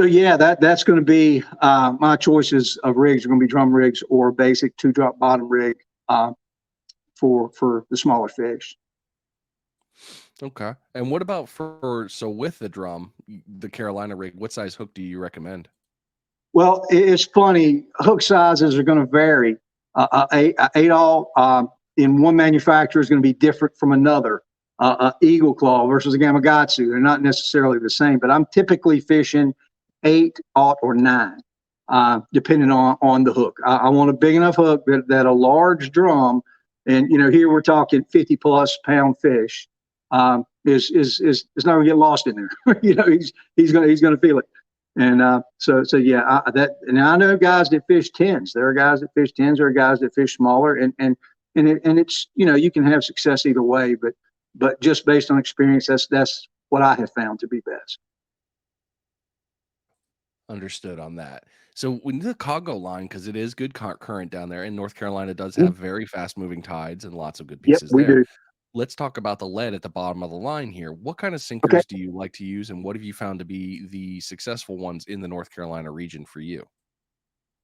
yeah, that's going to be my choices of rigs are going to be drum rigs or basic 2-drop bottom rig for the smaller fish. Okay. And what about with the drum, the Carolina rig, what size hook do you recommend? Well, it's funny. Hook sizes are going to vary. 8-all in one manufacturer is going to be different from another. Eagle Claw versus a Gamakatsu, they're not necessarily the same, but I'm typically fishing 8-aught or 9, depending on the hook. I want a big enough hook that a large drum, and here we're talking 50+ pound fish, is not going to get lost in there. He's going to feel it. And so yeah, I know guys that fish 10s. There are guys that fish 10s. There are guys that fish smaller, and it's you can have success either way. But just based on experience, that's what I have found to be best. Understood on that. So we need the Congo line because it is good current down there, and North Carolina does have very fast moving tides and lots of good pieces we there. do. Let's talk about the lead at the bottom of the line here. What kind of sinkers do you like to use, and what have you found to be the successful ones in the North Carolina region for you?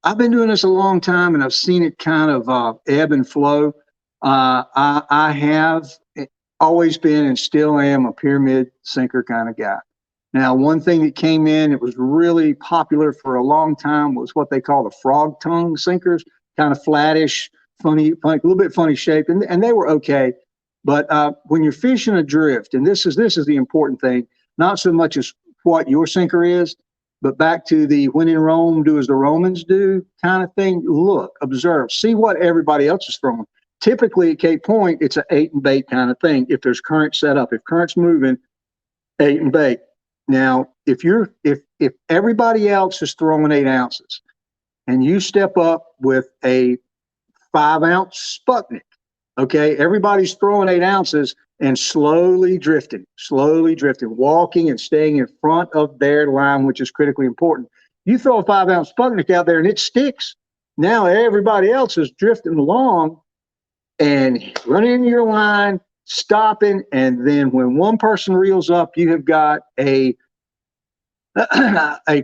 I've been doing this a long time, and I've seen it kind of ebb and flow. I have always been and still am a pyramid sinker kind of guy. Now, one thing that came in, it was really popular for a long time, was what they call the frog tongue sinkers, kind of flattish, funny, a little bit funny shape, and they were okay. But when you're fishing a drift, and this is the important thing, not so much as what your sinker is, but back to the when in Rome, do as the Romans do kind of thing. Look, observe, see what everybody else is throwing. Typically at Cape Point, it's an 8 and bait kind of thing. If there's current set up, if current's moving, 8 and bait. Now, if everybody else is throwing 8 ounces, and you step up with a 5-ounce Sputnik, okay, everybody's throwing 8 ounces and slowly drifting, walking and staying in front of their line, which is critically important. You throw a 5-ounce Sputnik out there and it sticks. Now everybody else is drifting along and running into your line, stopping, and then when one person reels up, you have got a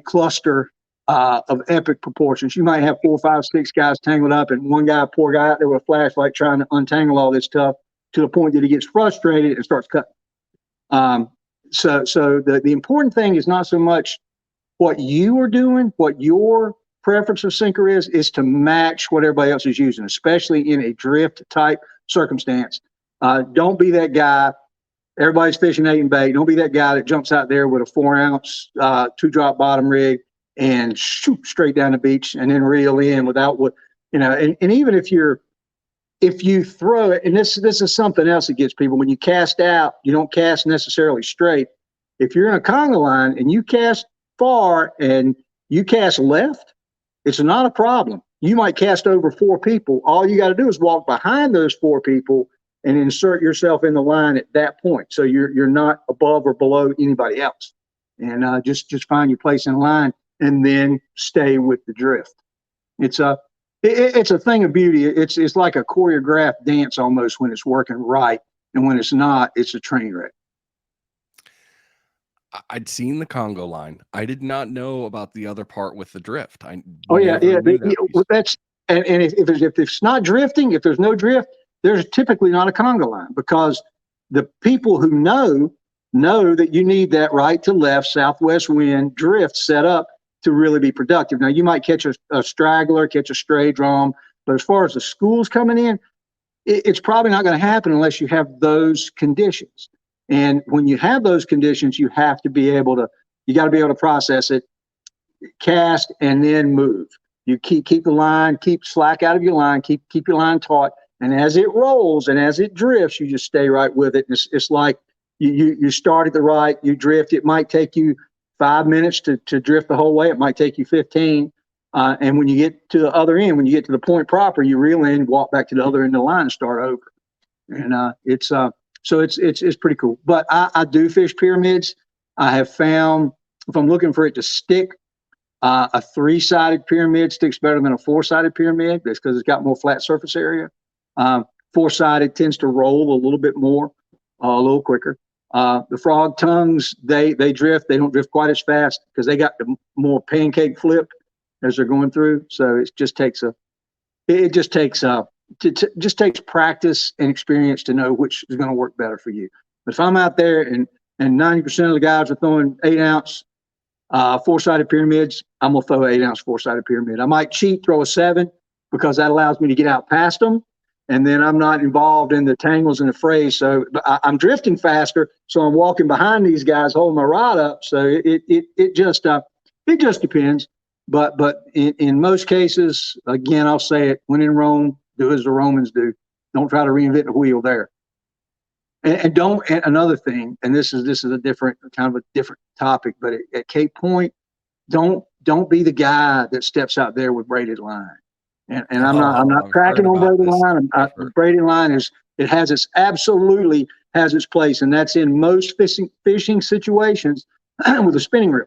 cluster of epic proportions. You might have 4, 5, 6 guys tangled up, and one guy, poor guy, out there with a flashlight trying to untangle all this stuff to the point that he gets frustrated and starts cutting. So the important thing is not so much what you are doing, what your preference of sinker is to match what everybody else is using, especially in a drift type circumstance. Don't be that guy. Everybody's fishing 8 and bait. Don't be that guy that jumps out there with a 4-ounce 2-drop bottom rig and shoot straight down the beach and then reel in without what, and even if you throw it, and this is something else that gets people, when you cast out, you don't cast necessarily straight. If you're in a conga line and you cast far and you cast left, it's not a problem. You might cast over 4 people. All you got to do is walk behind those 4 people and insert yourself in the line at that point. So you're not above or below anybody else. And just find your place in line and then stay with the drift. It's a thing of beauty. It's like a choreographed dance almost when it's working right. And when it's not, it's a train wreck. I'd seen the Congo line. I did not know about the other part with the drift. I Oh yeah, never knew that piece. well, that's and if it's not drifting, if there's no drift, there's typically not a conga line because the people who know that you need that right to left southwest wind drift set up to really be productive. Now you might catch a straggler, catch a stray drum, but as far as the schools coming in, it's probably not going to happen unless you have those conditions. And when you have those conditions, you have to be able to you got to be able to process it, cast, and then move. You keep the line, keep slack out of your line, keep your line taut, and as it rolls and as it drifts, you just stay right with it. It's like you start at the right, you drift. It might take you 5 minutes to drift the whole way. It might take you 15. And when you get to the other end, when you get to the point proper, you reel in, walk back to the other end of the line, and start over. And so it's pretty cool. But I do fish pyramids. I have found if I'm looking for it to stick, a three-sided pyramid sticks better than a four-sided pyramid. That's because it's got more flat surface area. Four-sided tends to roll a little bit more, a little quicker. The frog tongues, they drift. They don't drift quite as fast because they got the more pancake flip as they're going through. So it just takes practice and experience to know which is going to work better for you. But if I'm out there and 90% of the guys are throwing 8-ounce four-sided pyramids, I'm gonna throw an 8-ounce four-sided pyramid. I might cheat, throw a 7 because that allows me to get out past them, and then I'm not involved in the tangles and the frays. So I'm drifting faster, so I'm walking behind these guys holding my rod up. So it just depends. But in most cases, again, I'll say it: when in Rome, do as the Romans do. Don't try to reinvent the wheel there. And another thing, and this is a different kind of a different topic, but at Cape Point, don't be the guy that steps out there with braided line. And I'm not cracking on braided line. Braided line absolutely has its place, and that's in most fishing situations with a spinning reel.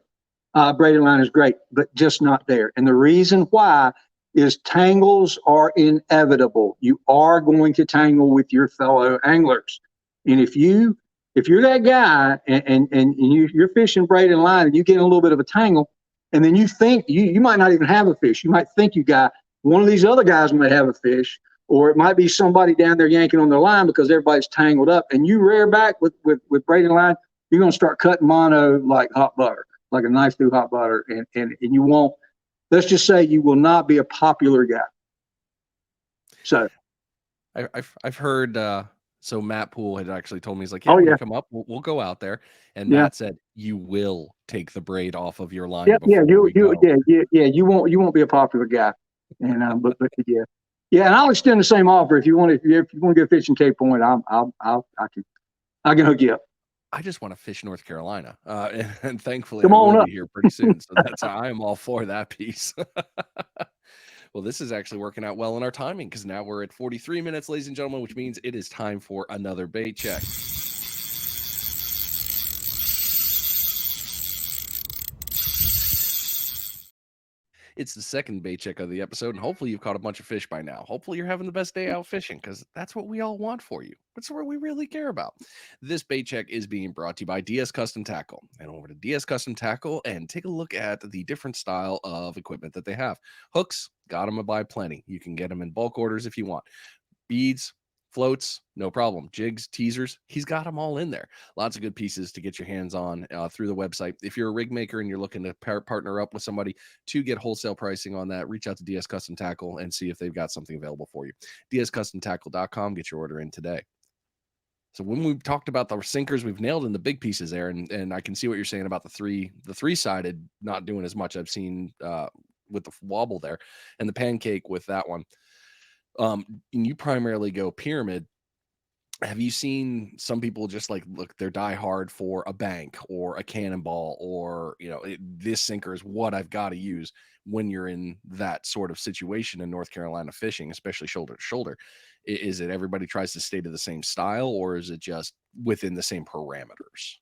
Braided line is great, but just not there. And the reason why is tangles are inevitable. You are going to tangle with your fellow anglers. And if you're that guy and you're fishing braided line and you get in a little bit of a tangle, and then you think you might not even have a fish. You might think you got one of these other guys might have a fish, or it might be somebody down there yanking on their line because everybody's tangled up, and you rear back with braided line, you're gonna start cutting mono like hot butter, like a knife through hot butter, and you won't. Let's just say you will not be a popular guy. So I've heard. So Matt Poole had actually told me, he's like, yeah, come up, we'll go out there. And yeah. Matt said, you will take the braid off of your line. You won't be a popular guy. And but yeah. Yeah, and I'll extend the same offer if you want to go fishing Cape Point, I can hook you up. I just want to fish North Carolina. And thankfully Come I on will up. be here pretty soon. So I am all for that piece. Well, this is actually working out well in our timing because now we're at 43 minutes, ladies and gentlemen, which means it is time for another bait check. It's the second bait check of the episode, and hopefully you've caught a bunch of fish by now. Hopefully you're having the best day out fishing because that's what we all want for you. That's what we really care about. This bait check is being brought to you by DS Custom Tackle. And over to DS Custom Tackle and take a look at the different style of equipment that they have. Hooks, got them by plenty. You can get them in bulk orders if you want. Beads, floats, no problem. Jigs, teasers, he's got them all in there. Lots of good pieces to get your hands on through the website. If you're a rig maker and you're looking to partner up with somebody to get wholesale pricing on that, reach out to DS Custom Tackle and see if they've got something available for you. DSCustomTackle.com. Get your order in today. So when we talked about the sinkers, we've nailed in the big pieces there, and I can see what you're saying about the three-sided not doing as much. I've seen with the wobble there and the pancake with that one. And you primarily go pyramid. Have you seen some people just like, look, they're die hard for a bank or a cannonball, or this sinker is what I've got to use when you're in that sort of situation in North Carolina fishing, especially shoulder to shoulder? Is it everybody tries to stay to the same style, or is it just within the same parameters?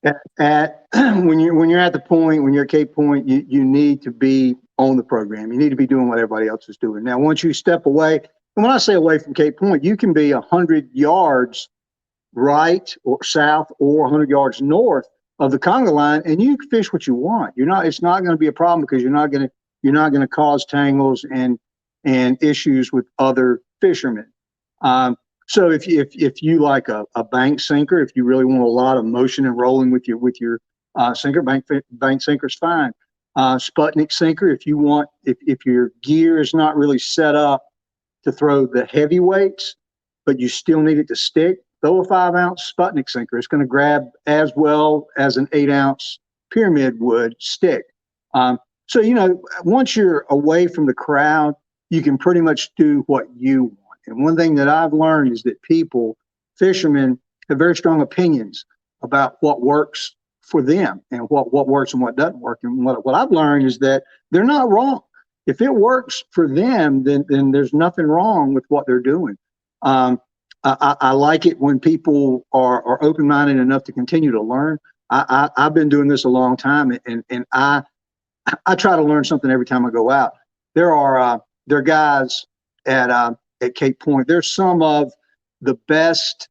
When you're at the point, when you're at Cape Point, you need to be on the program. You need to be doing what everybody else is doing. Now, once you step away, and when I say away from Cape Point, you can be 100 yards right or south or 100 yards north of the conga line, and you can fish what you want. It's not going to be a problem because you're not going to cause tangles and issues with other fishermen. So if you like a bank sinker, if you really want a lot of motion and rolling with your sinker, bank sinker's fine. Sputnik sinker, if your gear is not really set up to throw the heavy weights, but you still need it to stick, throw a 5-ounce Sputnik sinker. It's going to grab as well as an 8-ounce pyramid would stick. So, once you're away from the crowd, you can pretty much do what you want. And one thing that I've learned is that fishermen, have very strong opinions about what works for them and what works and what doesn't work. And what I've learned is that they're not wrong. If it works for them, then there's nothing wrong with what they're doing. I like it when people are open-minded enough to continue to learn. I've been doing this a long time, and I try to learn something every time I go out. There are guys at Cape Point. They're some of the best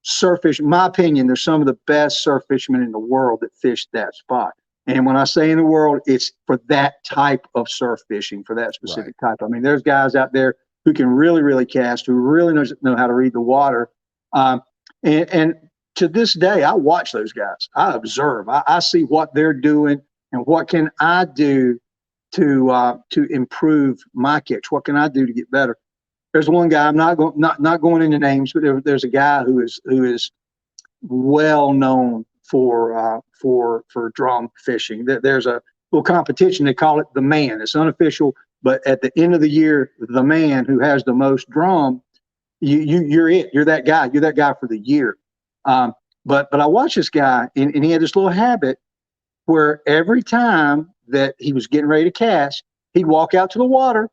surf fish, in my opinion. They're some of the best surf fishermen in the world that fish that spot. And when I say in the world, it's for that type of surf fishing, for that specific type. I mean, there's guys out there who can really, really cast, who really know how to read the water. And to this day, I watch those guys. I observe. I see what they're doing and what can I do to improve my catch. What can I do to get better? There's one guy. I'm not going into names, but there's a guy who is well known for drum fishing. There's a little competition. They call it the Man. It's unofficial, but at the end of the year, the man who has the most drum, you're it. You're that guy. You're that guy for the year. But I watched this guy, and he had this little habit where every time that he was getting ready to cast, he'd walk out to the water,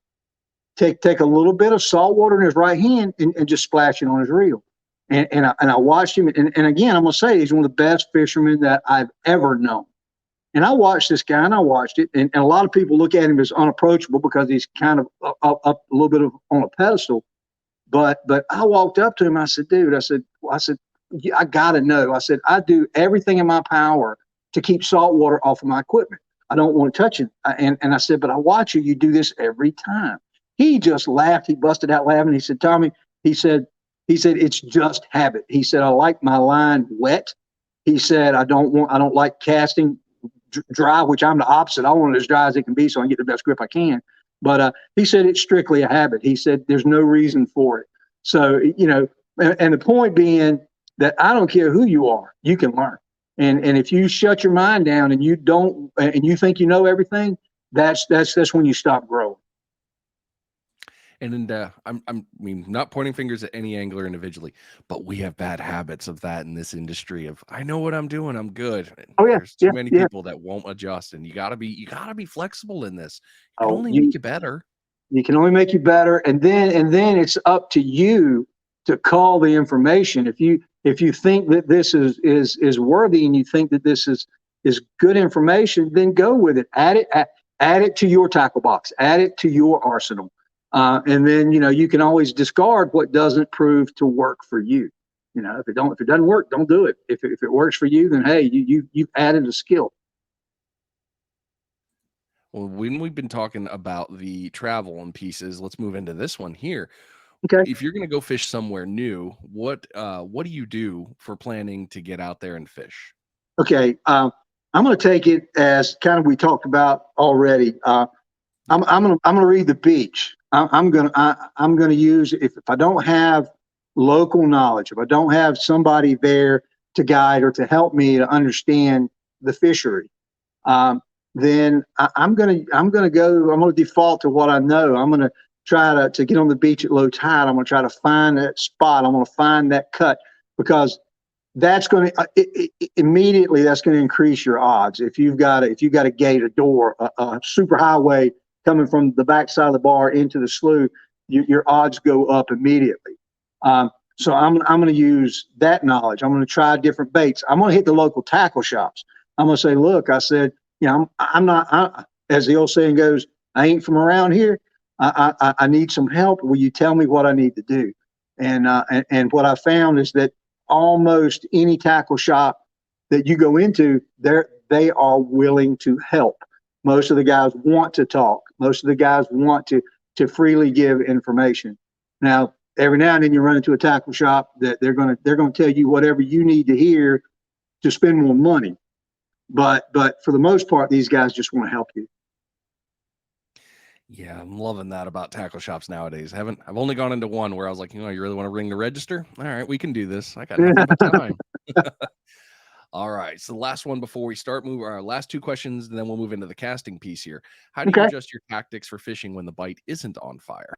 take a little bit of salt water in his right hand, and just splash it on his reel. And I watched him, and again, I'm gonna say he's one of the best fishermen that I've ever known. And I watched this guy, and I watched it, and a lot of people look at him as unapproachable because he's kind of up a little bit on a pedestal. But I walked up to him, and I said, dude, I said, I gotta know. I said, I do everything in my power to keep salt water off of my equipment. I don't want to touch it. And I said, but I watch you do this every time. He just laughed. He busted out laughing. He said, Tommy, he said, it's just habit. He said, I like my line wet. He said, I don't like casting dry, which I'm the opposite. I want it as dry as it can be so I can get the best grip I can. But he said, it's strictly a habit. He said, there's no reason for it. So, and the point being that I don't care who you are, you can learn. And if you shut your mind down and you think you know everything, that's when you stop growing. And I mean, not pointing fingers at any angler individually, but we have bad habits of that in this industry. Of I know what I'm doing, I'm good. Oh yeah, there's too many people that won't adjust, and you gotta be flexible in this. It can only make you better. You can only make you better, and then it's up to you to call the information. If you think that this is worthy and you think that this is good information, then go with it. Add it to your tackle box. Add it to your arsenal. And then, you can always discard what doesn't prove to work for you. If it doesn't work, don't do it. If it works for you, then hey, you've added a skill. Well, when we've been talking about the travel and pieces, let's move into this one here. Okay. If you're going to go fish somewhere new, what do you do for planning to get out there and fish? Okay. I'm going to take it as kind of we talked about already. I'm going to read the beach. I'm going to use if I don't have local knowledge, if I don't have somebody there to guide or to help me to understand the fishery, then I'm going to default to what I know. I'm going to try to get on the beach at low tide. I'm going to try to find that spot. I'm going to find that cut, because that's going to immediately that's going to increase your odds. If you've got a gate, a door, a super highway coming from the backside of the bar into the slough, your odds go up immediately. So I'm going to use that knowledge. I'm going to try different baits. I'm going to hit the local tackle shops. I'm going to say, look, I said, I'm not, as the old saying goes, I ain't from around here. I need some help. Will you tell me what I need to do? And what I found is that almost any tackle shop that you go into, they are willing to help. Most of the guys want to talk. Most of the guys want to freely give information. Now, every now and then you run into a tackle shop that they're gonna tell you whatever you need to hear to spend more money. But for the most part, these guys just want to help you. Yeah, I'm loving that about tackle shops nowadays. I've only gone into one where I was like, you really want to ring the register? All right, we can do this. I got nothing but time. All right. So the last one before we start moving our last two questions, and then we'll move into the casting piece here. How do you adjust your tactics for fishing when the bite isn't on fire?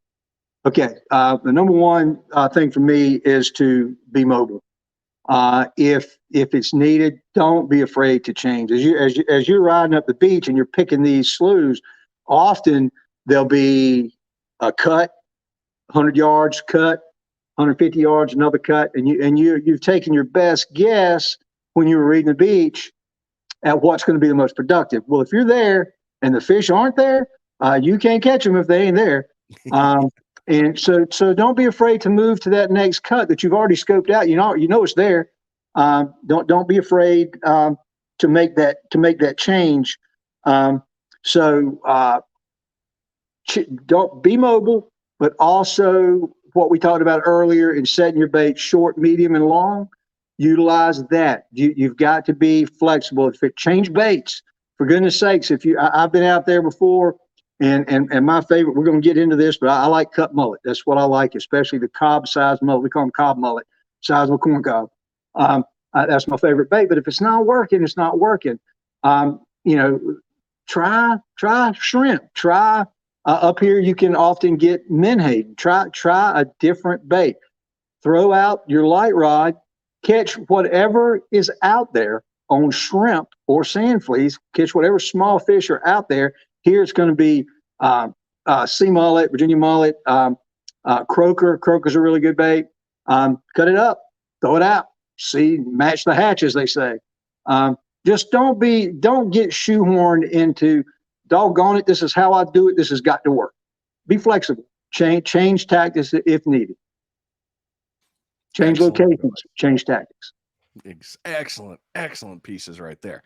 Okay. The number one thing for me is to be mobile. If it's needed, don't be afraid to change. As you're riding up the beach and you're picking these sloughs, often there'll be a cut, 100 yards cut, 150 yards, another cut, and you've taken your best guess when you were reading the beach at what's going to be the most productive. Well, if you're there and the fish aren't there, you can't catch them if they ain't there. And so don't be afraid to move to that next cut that you've already scoped out. You know it's there. Don't be afraid to make that change. Don't be mobile, but also what we talked about earlier in setting your bait short, medium, and long. Utilize that. You've got to be flexible. If it change baits, for goodness sakes, I've been out there before, and my favorite, we're going to get into this, but I like cut mullet. That's what I like, especially the cob size mullet. We call them cob mullet, size of a corn cob. That's my favorite bait. But if it's not working, it's not working. Try shrimp. Try up here. You can often get menhaden. Try a different bait. Throw out your light rod. Catch whatever is out there on shrimp or sand fleas. Catch whatever small fish are out there. Here it's going to be sea mullet, Virginia mullet, croaker. Croaker's a really good bait. Cut it up, throw it out. Match the hatch, as they say. Just don't get shoehorned into, doggone it, this is how I do it. This has got to work. Be flexible. Change tactics if needed. Change locations, change tactics. Excellent pieces right there.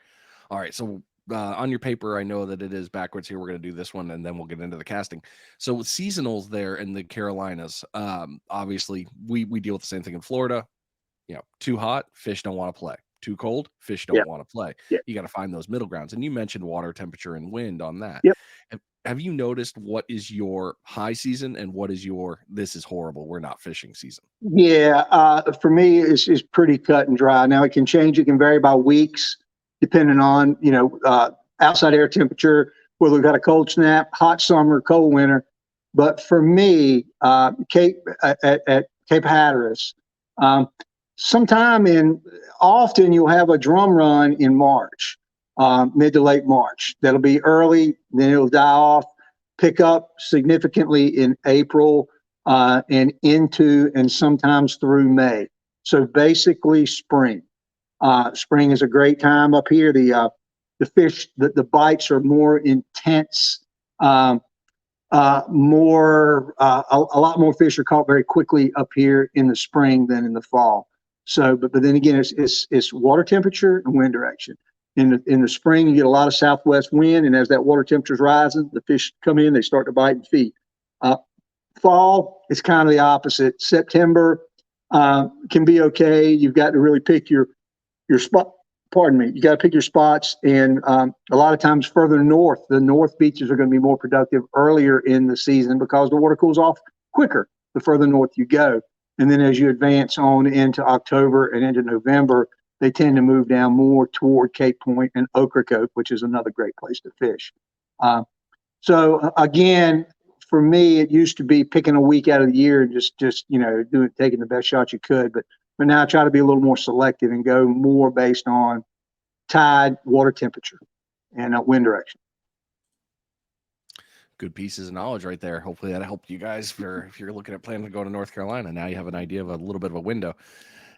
All right, so on your paper, I know that it is backwards here. We're going to do this one, and then we'll get into the casting. So with seasonals there in the Carolinas, obviously we deal with the same thing in Florida. Too hot, fish don't want to play. Too cold, fish don't want to play. Yep. You got to find those middle grounds. And you mentioned water temperature and wind on that. Yep. Have you noticed what is your high season and what is your this is horrible, we're not fishing season? Yeah, for me, it's pretty cut and dry. Now it can change. It can vary by weeks, depending on outside air temperature, whether we've got a cold snap, hot summer, cold winter. But for me, at Cape Hatteras, often you'll have a drum run in March. Mid to late March. That'll be early, then it'll die off, pick up significantly in April and into and sometimes through May. So basically spring. Spring is a great time up here. The fish, the bites are more intense. A lot more fish are caught very quickly up here in the spring than in the fall. So, but then again, it's water temperature and wind direction. In the spring, you get a lot of southwest wind, and as that water temperature is rising, the fish come in, they start to bite and feed. Fall, it's kind of the opposite. September can be okay. You've got to really pick your spot. Pardon me. You got to pick your spots, and a lot of times further north, the north beaches are going to be more productive earlier in the season because the water cools off quicker the further north you go. And then as you advance on into October and into November, they tend to move down more toward Cape Point and Ocracoke, which is another great place to fish. So again, for me, it used to be picking a week out of the year and just taking the best shot you could. But now I try to be a little more selective and go more based on tide, water temperature, and wind direction. Good pieces of knowledge right there. Hopefully that helped you guys if you're looking at planning to go to North Carolina. Now you have an idea of a little bit of a window.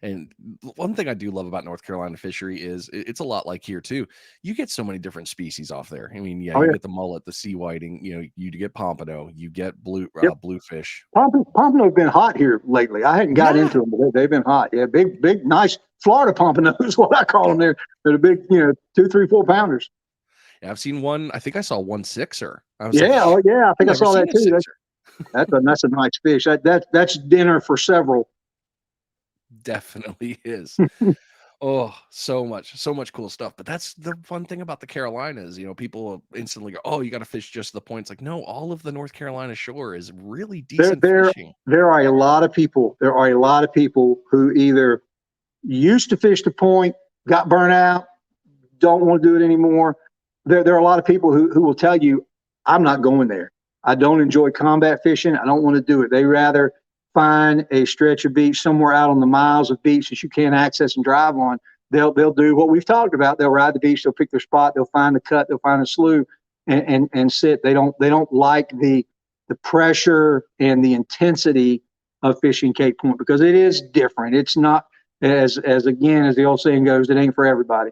And one thing I do love about North Carolina fishery is it's a lot like here too. You get so many different species off there. I mean, yeah, Oh you yeah. get the mullet, the sea whiting, you get pompano, you get Yep. bluefish. Pompano have been hot here lately. I hadn't got Yeah. into them, but they've been hot. Yeah, big, nice Florida pompano is what I call them. They're the big, 2, 3, 4 pounders. Yeah, I've seen one. I think I saw one sixer. I was like, Yeah, oh yeah, I I've think I never saw that seen a too. sixer. That's a nice fish. That's dinner for several. Definitely is. Oh, so much cool stuff. But that's the fun thing about the Carolinas. People instantly go, "Oh, you got to fish just the points." Like, no, all of the North Carolina shore is really There decent there fishing. there are a lot of people. There are a lot of people who either used to fish the point, got burnt out, don't want to do it anymore. There are a lot of people who will tell you, I'm not going there. I don't enjoy combat fishing. I don't want to do it. They rather find a stretch of beach somewhere out on the miles of beach that you can't access and drive on. They'll do what we've talked about. They'll ride the beach. They'll pick their spot. They'll find the cut. They'll find a slough and sit. They don't like the pressure and the intensity of fishing Cape Point because it is different. It's not as again as the old saying goes, it ain't for everybody.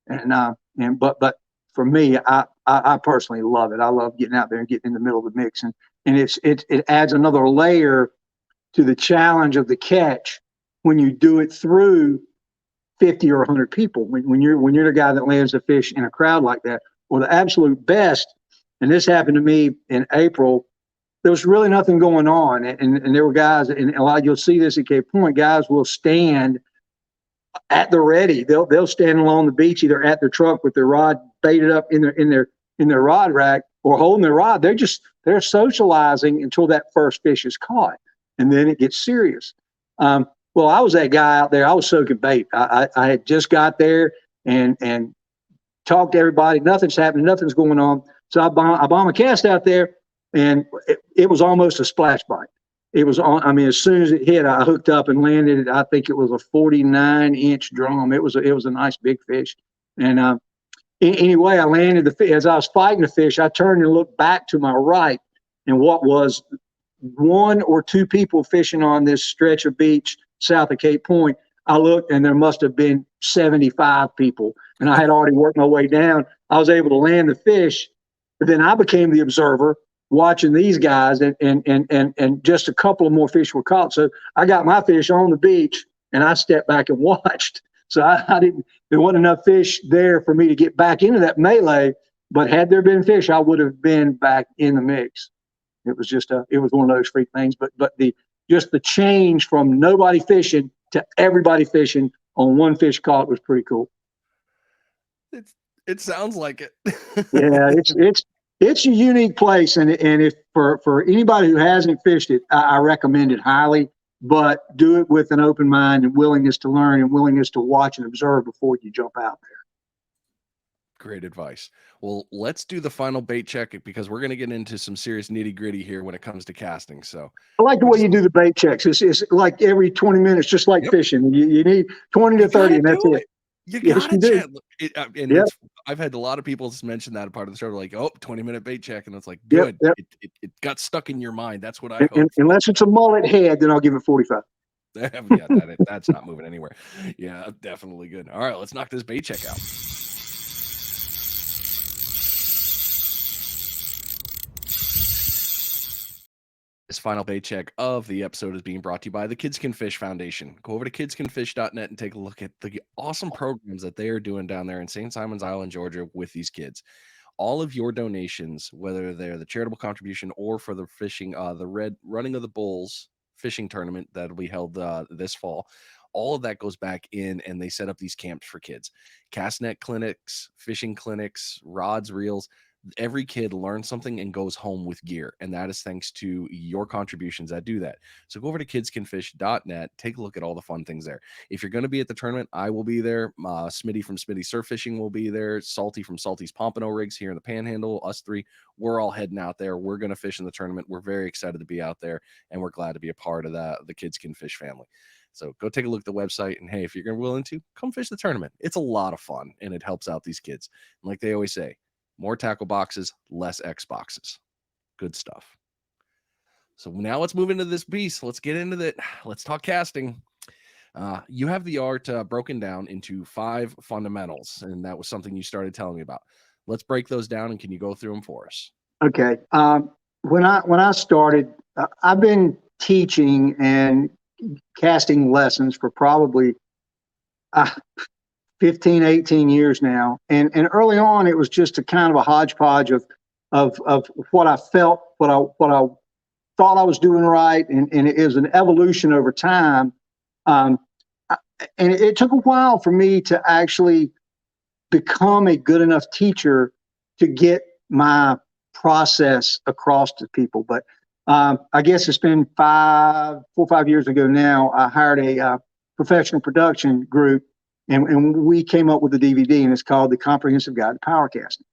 But for me, I personally love it. I love getting out there and getting in the middle of the mix, and it adds another layer to the challenge of the catch when you do it through 50 or 100 people. When you're the guy that lands the fish in a crowd like that, or the absolute best. And this happened to me in April. There was really nothing going on, and there were guys, and a lot you'll see this at Cape Point. Guys will stand at the ready. They'll stand along the beach, either at their truck with their rod baited up in their rod rack or holding their rod. They're socializing until that first fish is caught, and then it gets serious. Well, I was that guy out there. I was soaking bait. I had just got there and talked to everybody. Nothing's happening. Nothing's going on. So I bomb a cast out there, and it was almost a splash bite. It was on. I mean, as soon as it hit, I hooked up and landed it. I think it was a 49-inch drum. It was a nice big fish. And anyway, I landed the fish. As I was fighting the fish, I turned and looked back to my right, and what was one or two people fishing on this stretch of beach south of Cape Point. I looked, and there must have been 75 people, and I had already worked my way down. I was able to land the fish, but then I became the observer watching these guys, and just a couple of more fish were caught. So I got my fish on the beach, and I stepped back and watched. So I didn't. There wasn't enough fish there for me to get back into that melee. But had there been fish, I would have been back in the mix. It was one of those freak things. But the change from nobody fishing to everybody fishing on one fish caught was pretty cool. It sounds like it. Yeah, it's a unique place, and if for anybody who hasn't fished it, I recommend it highly. But do it with an open mind and willingness to learn and willingness to watch and observe before you jump out there. Great advice. Well, let's do the final bait check because we're going to get into some serious nitty gritty here when it comes to casting. So I like the we way just you do the bait checks. It's like every 20 minutes, just like Yep. fishing. You need 20 to You 30, gotta and that's do it. it. You Yes, gotta you do. chat. And Yep, I've had a lot of people mention that part of the show. Like, 20-minute bait check, and it's like, yep, good. yep. It got stuck in your mind. That's what I And hope for. unless it's a mullet head, then I'll give it 45. Yeah, that's not moving anywhere. Yeah, definitely good. All right, let's knock this bait check out. This final bait check of the episode is being brought to you by the Kids Can Fish Foundation. Go over to kidscanfish.net and take a look at the awesome programs that they are doing down there in St. Simons Island, Georgia, with these kids. All of your donations, whether they're the charitable contribution or for the fishing, the Red Running of the Bulls fishing tournament that'll be held this fall, all of that goes back in, and they set up these camps for kids, cast net clinics, fishing clinics, rods, reels. Every kid learns something and goes home with gear, and that is thanks to your contributions that do that. So go over to kidscanfish.net, take a look at all the fun things there. If you're going to be at the tournament, I will be there. Smitty from Smitty Surf Fishing will be there. Salty from Salty's Pompano Rigs here in the Panhandle. Us three, we're all heading out there. We're going to fish in the tournament. We're very excited to be out there, and we're glad to be a part of the Kids Can Fish family. So go take a look at the website, and hey, if you're willing to, come fish the tournament. It's a lot of fun, and it helps out these kids. And like they always say, more tackle boxes, less X boxes. Good stuff. So now let's move into this beast. Let's get into it. Let's talk casting. You have the art broken down into 5 fundamentals, and that was something you started telling me about. Let's break those down, and can you go through them for us? Okay. When I started, I've been teaching and casting lessons for probably uh, 15, 18 years now. And early on, it was just a kind of a hodgepodge of what I felt, what I thought I was doing right, and it is an evolution over time. Um, and it took a while for me to actually become a good enough teacher to get my process across to people. But I guess it's been 4 or 5 years ago now. I hired a professional production group, and we came up with a DVD, and it's called The Comprehensive Guide to Powercasting.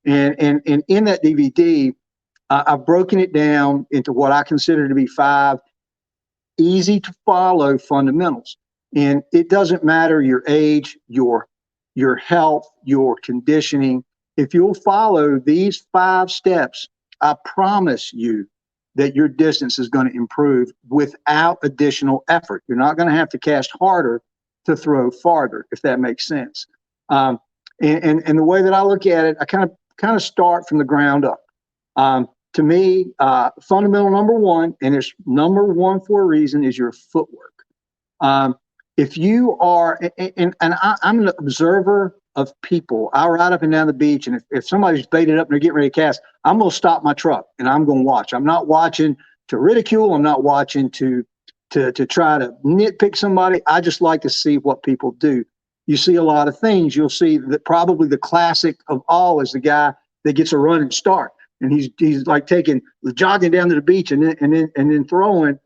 And in that DVD, I've broken it down into what I consider to be 5 easy to follow fundamentals. And it doesn't matter your age, your health, your conditioning. If you'll follow these 5 steps, I promise you that your distance is going to improve without additional effort. You're not going to have to cast harder to throw farther, if that makes sense. And the way that I look at it, I kind of start from the ground up. To me, fundamental number 1, and it's number 1 for a reason, is your footwork. If you are, and I'm an observer of people. I ride up and down the beach, and if somebody's baited up and they're getting ready to cast, I'm going to stop my truck and I'm going to watch. I'm not watching to ridicule. I'm not watching to try to nitpick somebody. I just like to see what people do. You see a lot of things. You'll see that probably the classic of all is the guy that gets a running start, and he's like jogging down to the beach and then throwing.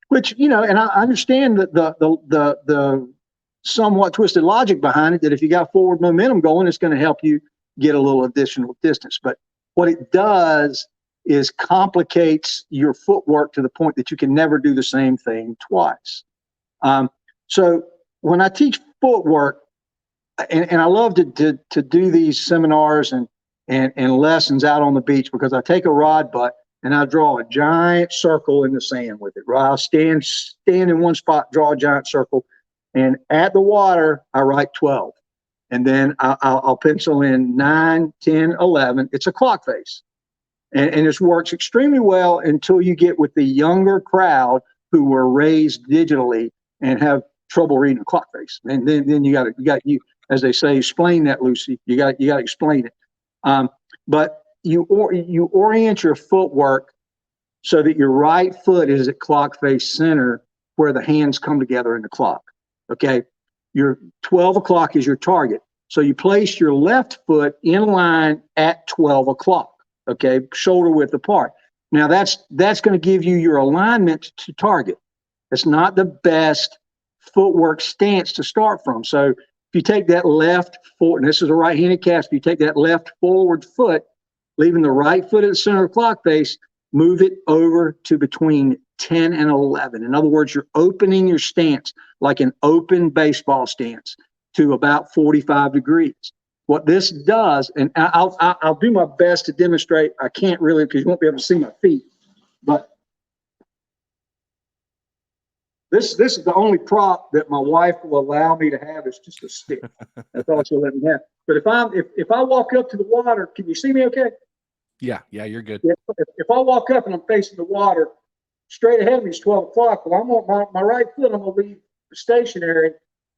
Which, and I understand that the somewhat twisted logic behind it, that if you got forward momentum going, it's going to help you get a little additional distance. But what it does is complicates your footwork to the point that you can never do the same thing twice. So when I teach footwork, and I love to do these seminars and lessons out on the beach, because I take a rod butt and I draw a giant circle in the sand with it. Right, I'll stand in one spot, draw a giant circle, and at the water I write 12, and then I'll pencil in 9, 10, 11. It's a clock face, and this works extremely well until you get with the younger crowd who were raised digitally and have trouble reading a clock face. And then you got as they say, explain that, Lucy. You got to explain it. But you orient your footwork so that your right foot is at clock face center, where the hands come together in the clock. Okay, your 12 o'clock is your target, so you place your left foot in line at 12 o'clock. Okay, shoulder width apart. Now that's going to give you your alignment to target. It's not the best footwork stance to start from. So if you take that left forward, and this is a right-handed cast, if you take that left forward foot, leaving the right foot at the center of the clock face, move it over to between 10 and 11. In other words, you're opening your stance like an open baseball stance to about 45 degrees. What this does, and I'll do my best to demonstrate. I can't really, because you won't be able to see my feet, but this is the only prop that my wife will allow me to have, is just a stick. That's all she'll let me have. But if I walk up to the water, can you see me okay? Yeah, you're good. If I walk up and I'm facing the water, straight ahead of me is 12 o'clock. Well, I'm on my right foot, I'm going to leave stationary,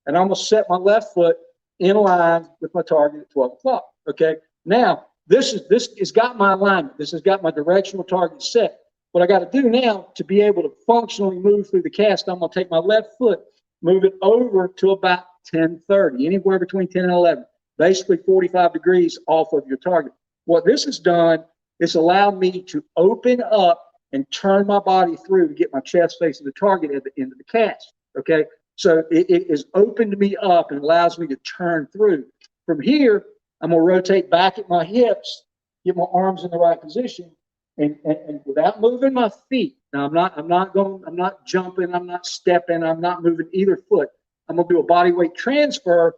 and I'm going to set my left foot in line with my target at 12 o'clock. Okay. Now, this has got my alignment. This has got my directional target set. What I got to do now to be able to functionally move through the cast, I'm going to take my left foot, move it over to about 10:30, anywhere between 10 and 11, basically 45 degrees off of your target. What this has done is allowed me to open up and turn my body through to get my chest facing the target at the end of the cast. Okay. So it has opened me up and allows me to turn through. From here, I'm going to rotate back at my hips, get my arms in the right position, and without moving my feet. Now I'm not jumping, I'm not stepping, I'm not moving either foot. I'm going to do a body weight transfer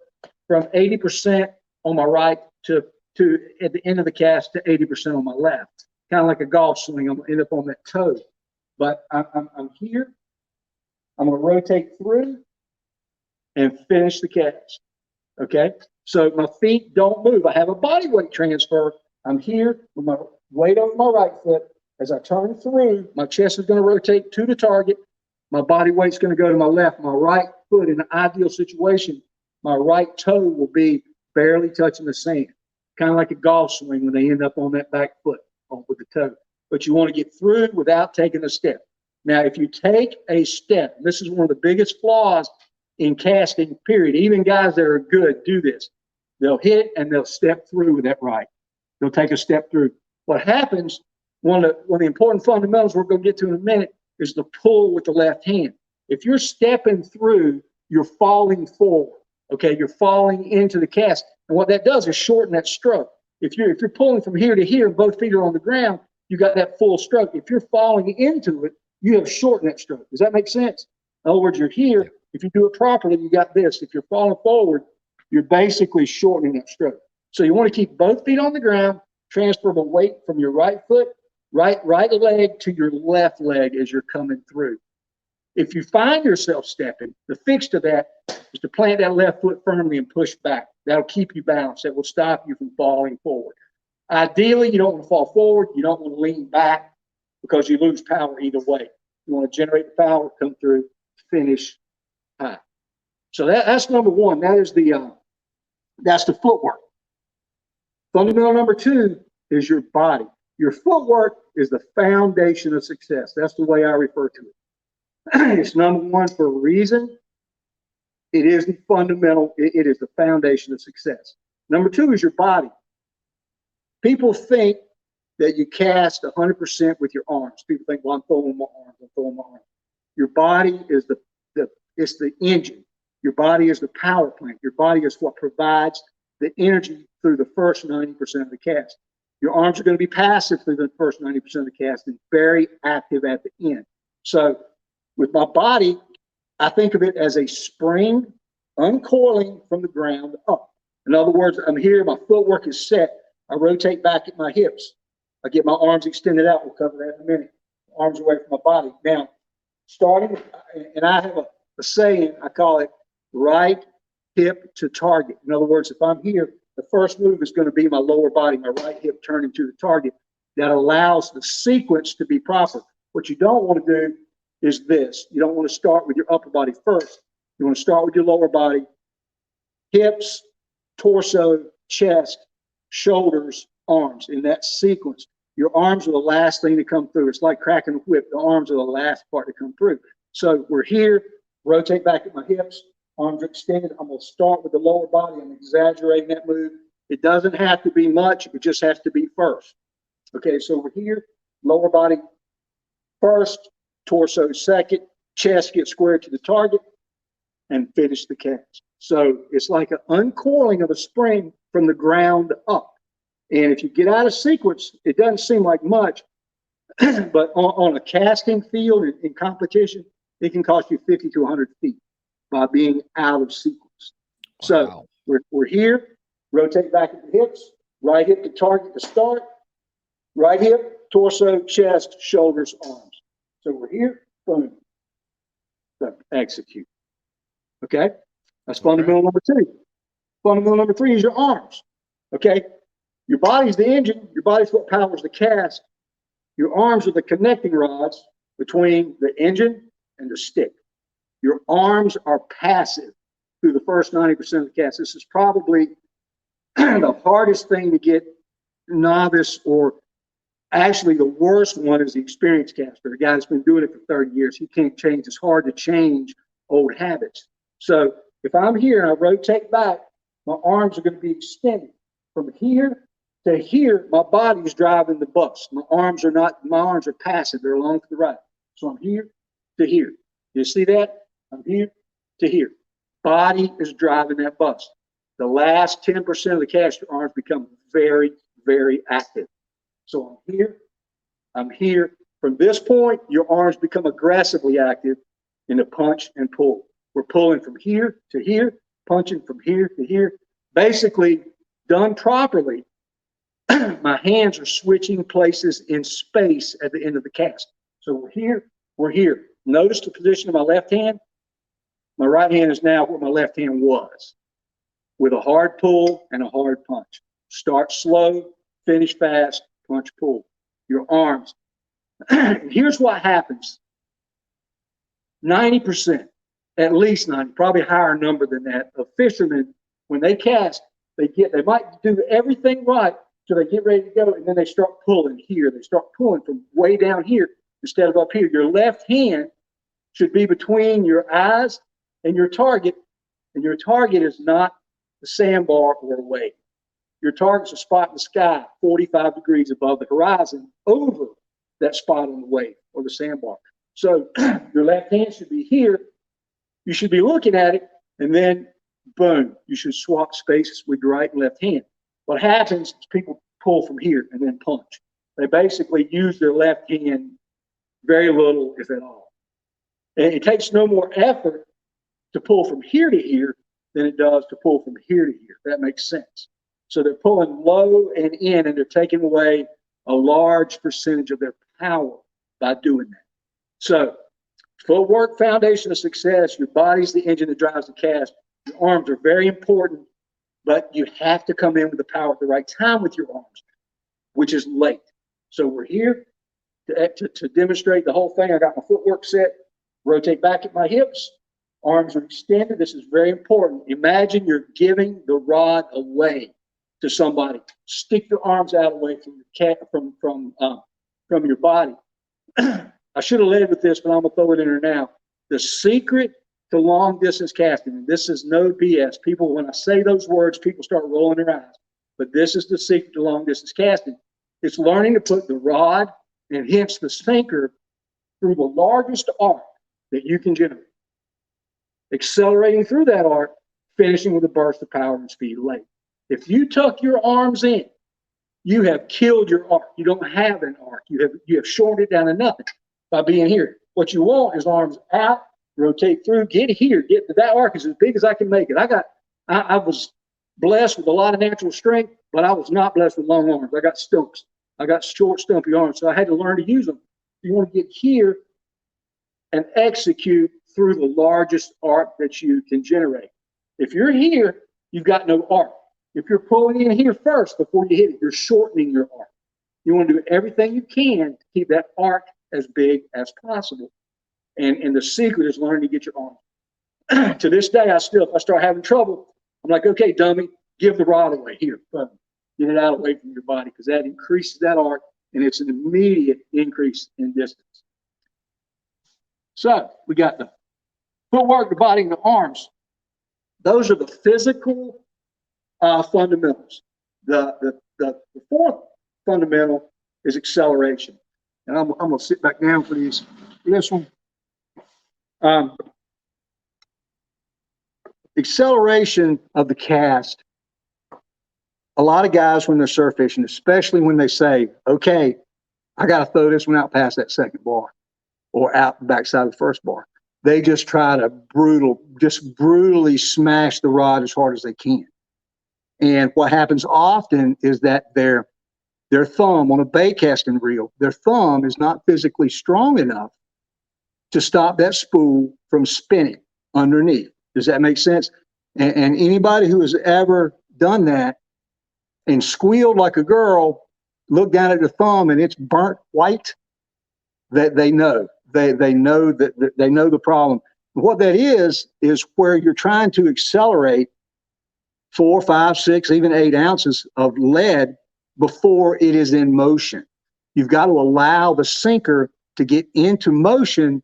from 80% on my right to at the end of the cast to 80% on my left. Kind of like a golf swing. I'm going to end up on that toe. But I'm here. I'm going to rotate through. and finish the cast. Okay, so my feet don't move. I have a body weight transfer. I'm here with my weight over my right foot. As I turn through, my chest is going to rotate to the target. My body weight's going to go to my left. My right foot, in an ideal situation, my right toe will be barely touching the sand, kind of like a golf swing when they end up on that back foot with the toe. But you want to get through without taking a step. Now, if you take a step, this is one of the biggest flaws in casting, period. Even guys that are good do this. They'll hit and they'll step through with that right. They'll take a step through. What happens, one of the important fundamentals we're going to get to in a minute, is the pull with the left hand. If you're stepping through, you're falling forward. Okay, you're falling into the cast. And what that does is shorten that stroke. If you're pulling from here to here, both feet are on the ground, you got that full stroke. If you're falling into it, you have shortened that stroke. Does that make sense? In other words, you're here. If you do it properly, you got this. If you're falling forward, you're basically shortening that stroke. So you want to keep both feet on the ground, transfer the weight from your right foot, right leg to your left leg as you're coming through. If you find yourself stepping, the fix to that is to plant that left foot firmly and push back. That'll keep you balanced. That will stop you from falling forward. Ideally, you don't want to fall forward. You don't want to lean back because you lose power either way. You want to generate the power, come through, finish high. So that's number one. That is that's the footwork. Fundamental number two is your body. Your footwork is the foundation of success. That's the way I refer to it. It's number one for a reason. It is the fundamental, it is the foundation of success. Number two is your body. People think that you cast 100% with your arms. People think, well, I'm throwing my arms, I'm throwing my arms. Your body is it's the engine. Your body is the power plant. Your body is what provides the energy through the first 90% of the cast. Your arms are going to be passive through the first 90% of the cast and very active at the end. So with my body, I think of it as a spring uncoiling from the ground up. In other words, I'm here, my footwork is set. I rotate back at my hips. I get my arms extended out. We'll cover that in a minute. Arms away from my body. Now, starting, and I have a saying, I call it right hip to target. In other words, if I'm here, the first move is going to be my lower body, my right hip turning to the target. That allows the sequence to be proper. What you don't want to do is this. You don't want to start with your upper body first. You want to start with your lower body, hips, torso, chest, shoulders, arms, in that sequence. Your arms are the last thing to come through. It's like cracking a whip. The arms are the last part to come through. So we're here, rotate back at my hips, arms are extended. I'm going to start with the lower body. I'm exaggerating that move. It doesn't have to be much. It just has to be first. Okay, so we're here, lower body first, torso second, chest gets squared to the target, and finish the cast. So it's like an uncoiling of a spring from the ground up. And if you get out of sequence, it doesn't seem like much, but on a casting field in competition, it can cost you 50 to 100 feet by being out of sequence. Wow. So we're here, rotate back at the hips, right hip to target to start, right hip, torso, chest, shoulders, arms. So we're here, boom, so execute. Okay, that's fundamental number two. Fundamental number three is your arms. Okay, your body's the engine, your body's what powers the cast. Your arms are the connecting rods between the engine and the stick. Your arms are passive through the first 90% of the cast. This is probably the hardest thing to get novice, or actually the worst one is the experienced caster, the guy that's been doing it for 30 years. He can't change. It's hard to change old habits. So if I'm here and I rotate back, my arms are going to be extended. From here to here, my body is driving the bus. My arms are passive. They're along to the right. So I'm here to here. You see that? I'm here to here. Body is driving that bus. The last 10% of the caster arms become very, very active. So I'm here. From this point, your arms become aggressively active in the punch and pull. We're pulling from here to here, punching from here to here. Basically, done properly, my hands are switching places in space at the end of the cast. So we're here. Notice the position of my left hand. My right hand is now where my left hand was, with a hard pull and a hard punch. Start slow, finish fast, punch, pull. Your arms. Here's what happens. 90%, at least 90, probably a higher number than that, of fishermen, when they cast, they might do everything right till they get ready to go, and then they start pulling here. They start pulling from way down here instead of up here. Your left hand should be between your eyes and your target, and your target is not the sandbar or a wave. Your target's a spot in the sky 45 degrees above the horizon over that spot on the wave or the sandbar. So your left hand should be here. You should be looking at it, and then boom, you should swap spaces with your right and left hand. What happens is people pull from here and then punch. They basically use their left hand very little, if at all. And it takes no more effort to pull from here to here than it does to pull from here to here. That makes sense. So they're pulling low and in, and they're taking away a large percentage of their power by doing that. So footwork, foundation of success. Your body's the engine that drives the cast. Your arms are very important, but you have to come in with the power at the right time with your arms, which is late. So we're here to demonstrate the whole thing. I got my footwork set, rotate back at my hips, arms are extended. This is very important. Imagine you're giving the rod away to somebody. Stick your arms out away from your body. I should have led with this, but I'm gonna throw it in there now. The secret to long distance casting, and this is no BS. People, when I say those words, people start rolling their eyes. But this is the secret to long distance casting. It's learning to put the rod and hence the sinker through the largest arc that you can generate. Accelerating through that arc, finishing with a burst of power and speed late. If you tuck your arms in, you have killed your arc. You don't have an arc. You have shortened it down to nothing by being here. What you want is arms out, rotate through, get here, get to that arc is as big as I can make it. I was blessed with a lot of natural strength, but I was not blessed with long arms. I got stumps. I got short, stumpy arms, so I had to learn to use them. You want to get here and execute through the largest arc that you can generate. If you're here, you've got no arc. If you're pulling in here first before you hit it, you're shortening your arc. You want to do everything you can to keep that arc as big as possible. And the secret is learning to get your arm. To this day, if I start having trouble, I'm like, okay, dummy, give the rod away. Here, get it out away from your body, because that increases that arc, and it's an immediate increase in distance. So we got the footwork, the body, and the arms. Those are the physical fundamentals. The fourth fundamental is acceleration. And I'm going to sit back down for this one. Acceleration of the cast. A lot of guys, when they're surf fishing, especially when they say, okay, I got to throw this one out past that second bar or out the backside of the first bar, they just try to brutally smash the rod as hard as they can. And what happens often is that their thumb on a bait casting reel, their thumb is not physically strong enough to stop that spool from spinning underneath. Does that make sense? And anybody who has ever done that and squealed like a girl, look down at the thumb and it's burnt white, that they know. They know that they know the problem. What that is where you're trying to accelerate 4, 5, 6, even 8 ounces of lead before it is in motion. You've got to allow the sinker to get into motion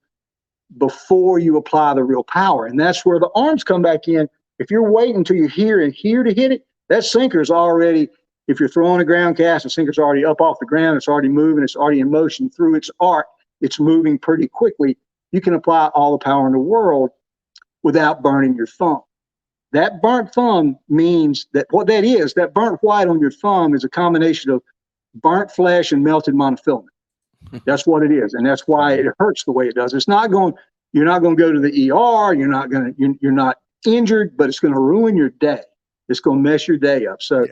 before you apply the real power. And that's where the arms come back in. If you're waiting until you're here and here to hit it, that sinker is already, if you're throwing a ground cast, the sinker's already up off the ground, it's already moving, it's already in motion through its arc, it's moving pretty quickly. You can apply all the power in the world without burning your thumb. That burnt thumb means that what that is, that burnt white on your thumb is a combination of burnt flesh and melted monofilament. That's what it is. And that's why it hurts the way it does. It's not going, you're not going to go to the ER. You're not injured, but it's going to ruin your day. It's going to mess your day up. So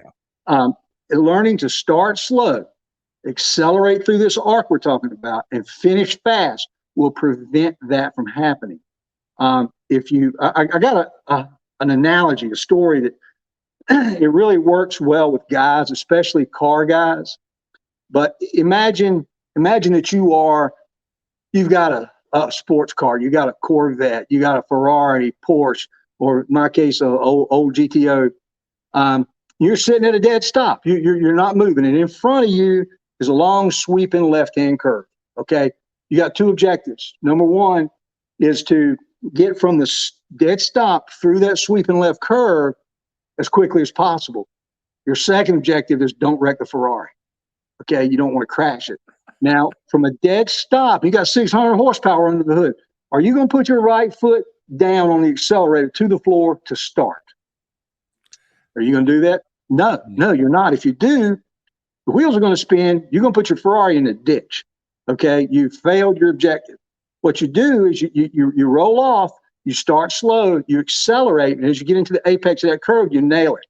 learning to start slow, accelerate through this arc we're talking about, and finish fast will prevent that from happening. I got an analogy, a story that it really works well with guys, especially car guys. But imagine that you've got a sports car, you got a Corvette, you got a Ferrari, Porsche, or in my case, a old GTO. You're sitting at a dead stop. You're not moving, and in front of you is a long sweeping left-hand curve. Okay, you got two objectives. Number one is to get from the dead stop through that sweeping left curve as quickly as possible. Your second objective is don't wreck the Ferrari. Okay, you don't want to crash it. Now, from a dead stop, you got 600 horsepower under the hood. Are you going to put your right foot down on the accelerator to the floor to start? Are you going to do that? No, you're not. If you do, the wheels are going to spin. You're going to put your Ferrari in the ditch. Okay, you failed your objective. What you do is you roll off, you start slow, you accelerate, and as you get into the apex of that curve, you nail it.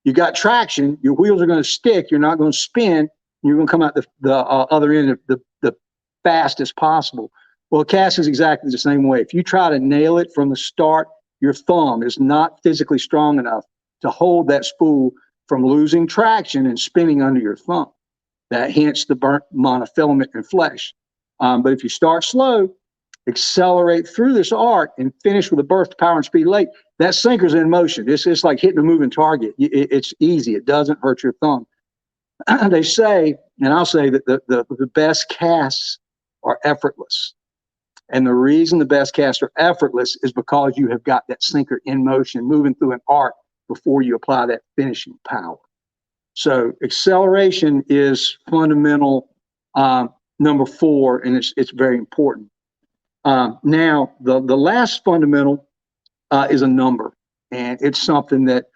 You got traction, your wheels are going to stick, you're not going to spin, you're going to come out the other end of the fastest possible. Well, cast is exactly the same way. If you try to nail it from the start, your thumb is not physically strong enough to hold that spool from losing traction and spinning under your thumb. That hence the burnt monofilament and flesh. But if you start slow, accelerate through this arc and finish with a burst of power and speed late, that sinker's in motion. It's like hitting a moving target. It's easy. It doesn't hurt your thumb. They say, and I'll say that the best casts are effortless. And the reason the best casts are effortless is because you have got that sinker in motion, moving through an arc before you apply that finishing power. So acceleration is fundamental number 4, and it's very important. Now, the last fundamental is a number, and it's something that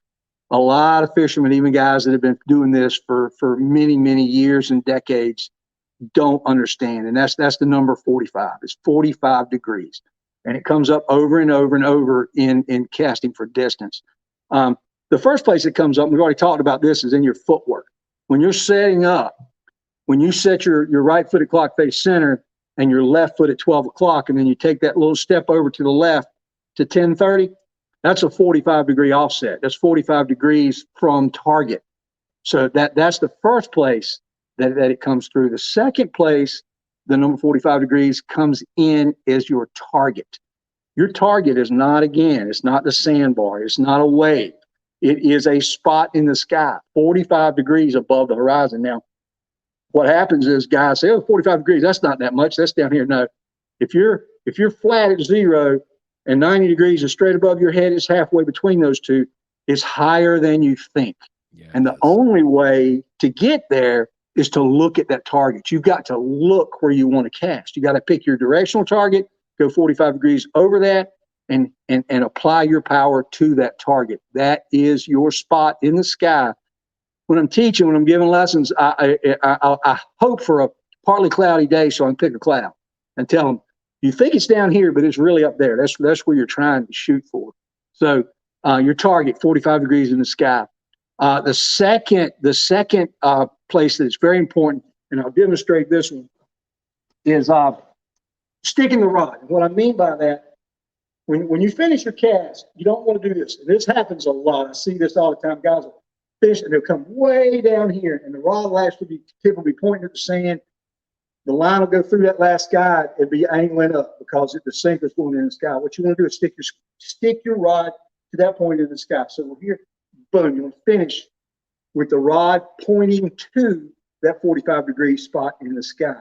a lot of fishermen, even guys that have been doing this for many, many years and decades, don't understand, and that's the number 45. It's 45 degrees, and it comes up over and over and over in casting for distance. The first place it comes up, and we've already talked about this, is in your footwork. When you're setting up, when you set your right foot at clock face center and your left foot at 12 o'clock, and then you take that little step over to the left to 10:30, that's a 45-degree offset. That's 45 degrees from target. So that's the first place that it comes through. The second place, the number 45 degrees comes in as your target. Your target is not, again, it's not the sandbar. It's not a wave. It is a spot in the sky, 45 degrees above the horizon. Now, what happens is guys say, oh, 45 degrees, that's not that much. That's down here. No, if you're flat at 0 and 90 degrees is straight above your head, it's halfway between those two, it's higher than you think. Yeah, and the only way to get there is to look at that target. You've got to look where you want to cast. You got to pick your directional target, go 45 degrees over that, and apply your power to that target. That is your spot in the sky. When I'm teaching, when I'm giving lessons, I hope for a partly cloudy day so I can pick a cloud and tell them, you think it's down here, but it's really up there. That's where you're trying to shoot for. So your target, 45 degrees in the sky. The second place that's very important, and I'll demonstrate this one, is sticking the rod. And what I mean by that, when you finish your cast, you don't want to do this. And this happens a lot. I see this all the time. Guys will finish and they'll come way down here, and the rod will actually tip will be pointing at the sand. The line will go through that last guide and be angling up because the sinker's going in the sky. What you want to do is stick your rod to that point in the sky. So we're here, boom, you'll finish with the rod pointing to that 45-degree spot in the sky.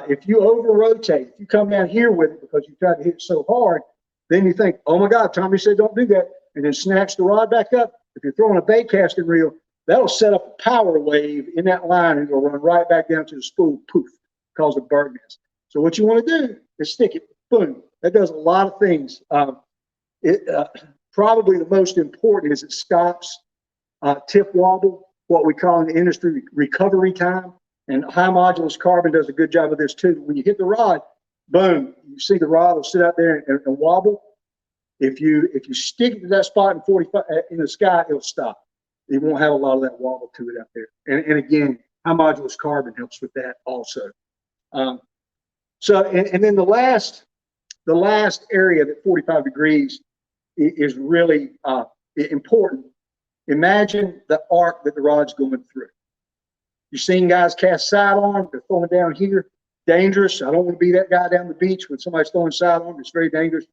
If you over-rotate, if you come down here with it because you tried to hit it so hard, then you think, oh my God, Tommy said don't do that, and then snatch the rod back up. If you're throwing a bait casting reel, that'll set up a power wave in that line and it'll run right back down to the spool, poof, cause a bird nest. So what you want to do is stick it, boom. That does a lot of things. Probably the most important is it stops tip wobble, what we call in the industry recovery time. And high modulus carbon does a good job of this too. When you hit the rod, boom, you see the rod will sit out there and wobble. If you stick it to that spot in 45 in the sky, it'll stop. It won't have a lot of that wobble to it out there. And again, high modulus carbon helps with that also. And then the last the last area that 45 degrees is really important. Imagine the arc that the rod's going through. You've seen guys cast sidearm, they're throwing down here, dangerous. I don't want to be that guy down the beach when somebody's throwing sidearm. It's very dangerous.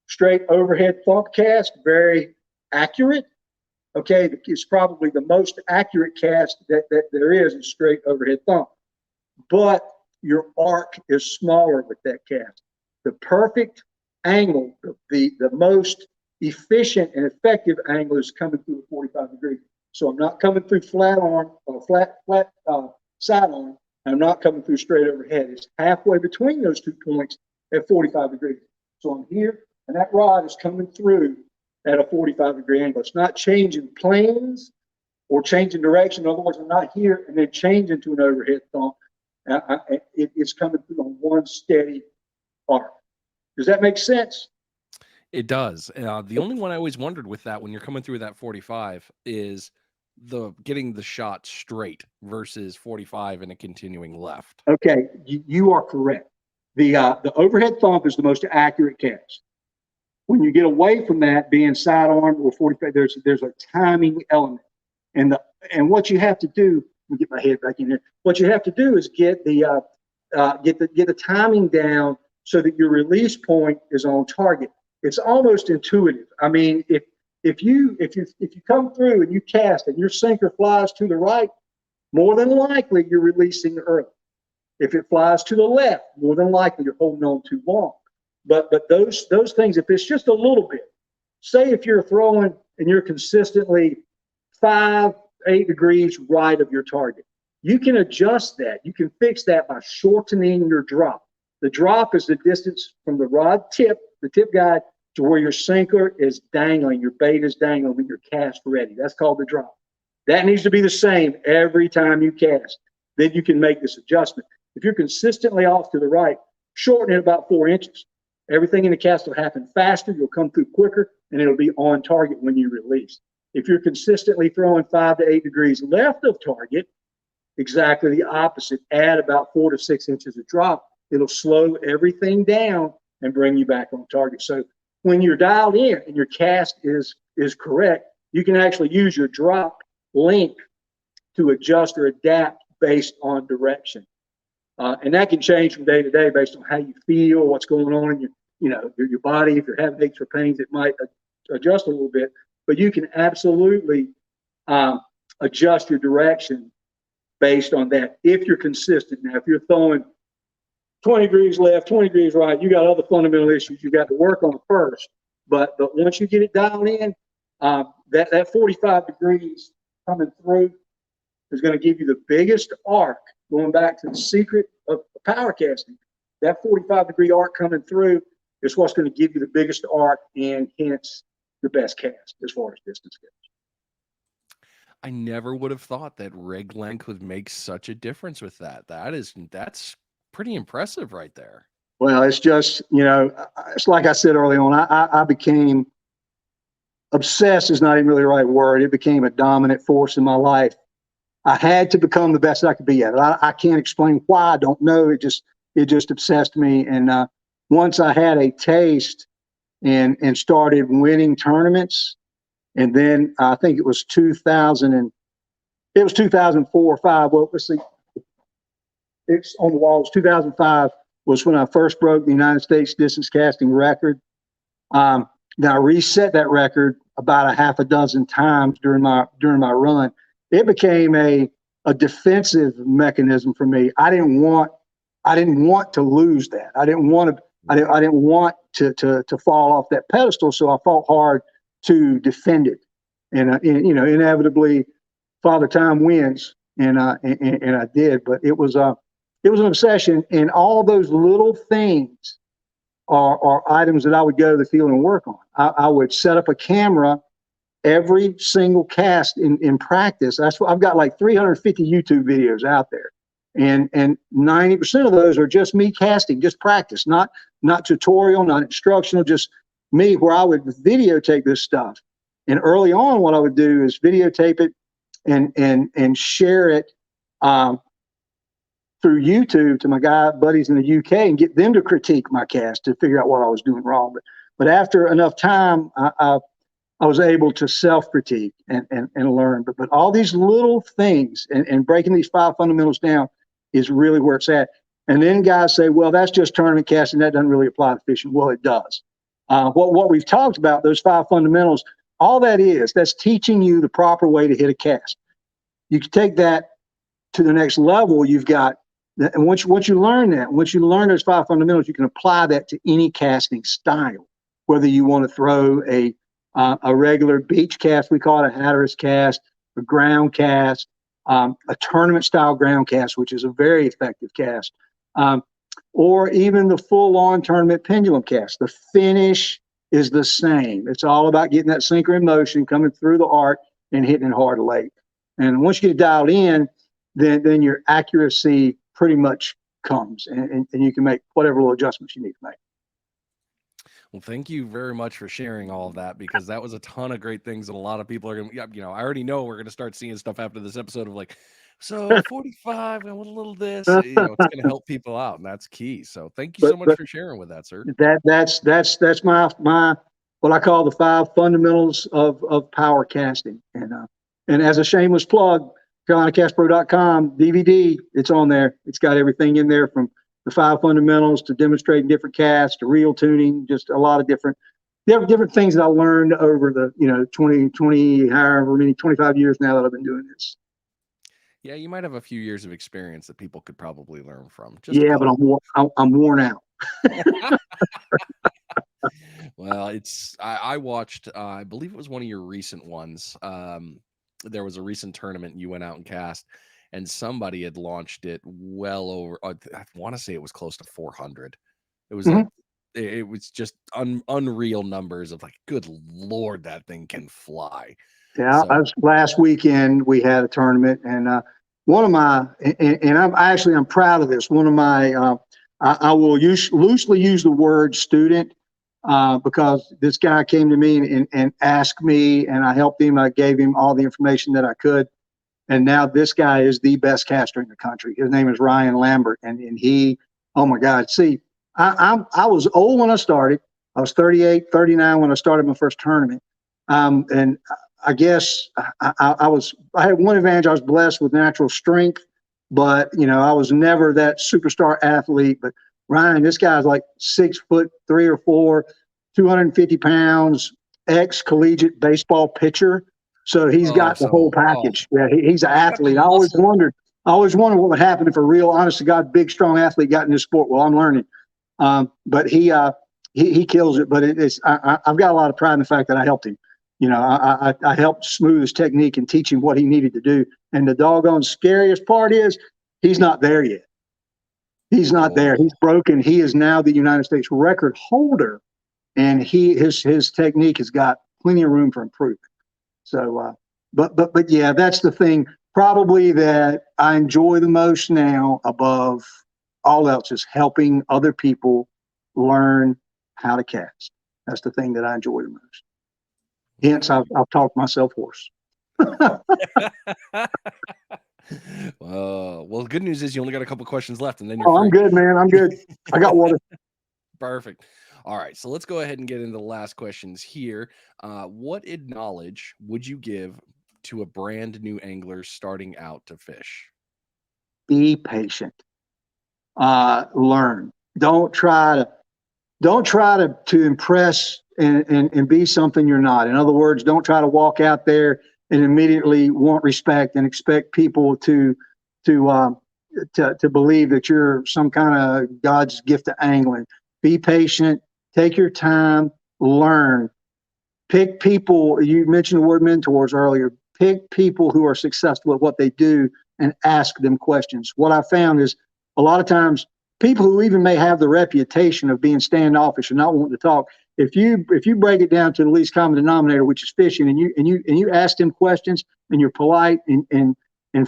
Straight overhead thump cast, very accurate. Okay, it's probably the most accurate cast that there is straight overhead thump. But your arc is smaller with that cast. The perfect angle, the most efficient and effective angle is coming through a 45 degrees. So I'm not coming through flat arm or flat sidearm. I'm not coming through straight overhead. It's halfway between those 2 points at 45 degrees. So I'm here, and that rod is coming through at a 45-degree angle. It's not changing planes or changing direction. In other words, I'm not here and then changing to an overhead thump. It's coming through on one steady arc. Does that make sense? It does. The only one I always wondered with that when you're coming through that 45 is getting the shot straight versus 45 and a continuing left. Okay, you are correct. The overhead thump is the most accurate cast. When you get away from that, being sidearm or 45, there's a timing element, and what you have to do. Let me get my head back in here. What you have to do is get the timing down so that your release point is on target. It's almost intuitive. I mean, if you come through and you cast and your sinker flies to the right, more than likely you're releasing early. If it flies to the left, more than likely you're holding on too long. But those things, if it's just a little bit, say if you're throwing and you're consistently 5-8 degrees right of your target, you can adjust that. You can fix that by shortening your drop. The drop is the distance from the rod tip, the tip guide, to where your sinker is dangling, your bait is dangling when you're cast ready. That's called the drop. That needs to be the same every time you cast. Then you can make this adjustment. If you're consistently off to the right, shorten it about 4 inches. Everything in the cast will happen faster, you'll come through quicker, and it'll be on target when you release. If you're consistently throwing 5 to 8 degrees left of target, exactly the opposite. Add about 4 to 6 inches of drop. It'll slow everything down and bring you back on target. So when you're dialed in and your cast is correct, you can actually use your drop length to adjust or adapt based on direction. And that can change from day to day based on how you feel, what's going on in your body. If you're having aches or pains, it might adjust a little bit. But you can absolutely adjust your direction based on that if you're consistent. Now, if you're throwing 20 degrees left, 20 degrees right, you got other fundamental issues you got to work on first. But once you get it dialed in, that 45 degrees coming through is going to give you the biggest arc. Going back to the secret of power casting, that 45-degree arc coming through is what's going to give you the biggest arc and hence the best cast as far as distance goes. I never would have thought that rig length would make such a difference with that. That's pretty impressive right there. Well, it's just, it's like I said early on, I became obsessed is not even really the right word. It became a dominant force in my life. I had to become the best I could be at it. I can't explain why. I don't know. It just obsessed me. And once I had a taste and started winning tournaments, and then I think it was 2004 or 5. Well, let's see. It's on the walls. 2005 was when I first broke the United States distance casting record. Then I reset that record about a half a dozen times during my run. It became a defensive mechanism for me. I didn't want to lose that. I didn't want to fall off that pedestal. So I fought hard to defend it. And inevitably, Father Time wins, and I did. But it was an obsession, and all those little things are items that I would go to the field and work on. I would set up a camera every single cast in practice. That's what I've got, like 350 YouTube videos out there. And 90% of those are just me casting, just practice, not tutorial, not instructional, just me, where I would videotape this stuff. And early on, what I would do is videotape it and share it through YouTube to my guy buddies in the UK and get them to critique my cast to figure out what I was doing wrong. But after enough time, I was able to self-critique and learn. But all these little things and breaking these 5 fundamentals down is really where it's at. And then guys say, well, that's just tournament casting. That doesn't really apply to fishing. Well, it does. What we've talked about, those 5 fundamentals, all that's teaching you the proper way to hit a cast. You can take that to the next level. You've got, and once you learn that, once you learn those 5 fundamentals, you can apply that to any casting style, whether you want to throw a regular beach cast, we call it a Hatteras cast, a ground cast, a tournament style ground cast, which is a very effective cast, or even the full on tournament pendulum cast. The finish is the same. It's all about getting that sinker in motion, coming through the arc and hitting it hard late. And once you get it dialed in, then your accuracy pretty much comes, and you can make whatever little adjustments you need to make. Well, thank you very much for sharing all of that, because that was a ton of great things. And a lot of people are going to, I already know we're going to start seeing stuff after this episode of like, so 45 and with a little this, it's going to help people out. And that's key. So thank you so much for sharing with that, sir. That's my what I call the 5 fundamentals of power casting. And as a shameless plug, CarolinaCastPro.com DVD, it's on there. It's got everything in there from the 5 fundamentals to demonstrating different casts to reel tuning, just a lot of different things that I learned over the 20 however many 25 years now that I've been doing this. Yeah, you might have a few years of experience that people could probably learn from. But I'm worn out. Well, I watched, I believe it was one of your recent ones. There was a recent tournament you went out and cast, and somebody had launched it well over, I want to say it was close to 400. It was it was just unreal numbers of like, good Lord, that thing can fly. Yeah, last weekend we had a tournament, and one of my, and I'm proud of this. One of my, I will loosely use the word student, because this guy came to me and asked me, and I helped him. I gave him all the information that I could. And now this guy is the best caster in the country. His name is Ryan Lambert. And he, oh my God. See, I was old when I started. I was 38, 39 when I started my first tournament. And I guess I had one advantage. I was blessed with natural strength, but I was never that superstar athlete. But Ryan, this guy's like 6'3" or 4", 250 pounds, ex-collegiate baseball pitcher. So he's got the whole package. Yeah, he's an athlete. I always wondered what would happen if a real, honest to God, big, strong athlete got in this sport. Well, I'm learning. But he kills it. But I've got a lot of pride in the fact that I helped him. I helped smooth his technique and teach him what he needed to do. And the doggone scariest part is he's not there yet. He's not there. He's broken. He is now the United States record holder, and his technique has got plenty of room for improvement. So, but yeah, that's the thing probably that I enjoy the most now above all else is helping other people learn how to cast. That's the thing that I enjoy the most. Hence, I've talked myself hoarse. Well, the good news is you only got a couple questions left, and then you're free. I'm good, man. I'm good. I got water. Perfect. All right, so let's go ahead and get into the last questions here. What knowledge would you give to a brand new angler starting out to fish? Be patient. Learn. Don't try to impress and be something you're not. In other words, don't try to walk out there and immediately want respect and expect people to believe that you're some kind of God's gift to angling. Be patient. Take your time, learn, pick people. You mentioned the word mentors earlier. Pick people who are successful at what they do and ask them questions. What I found is a lot of times people who even may have the reputation of being standoffish and not wanting to talk, if you break it down to the least common denominator, which is fishing, and you ask them questions and you're polite and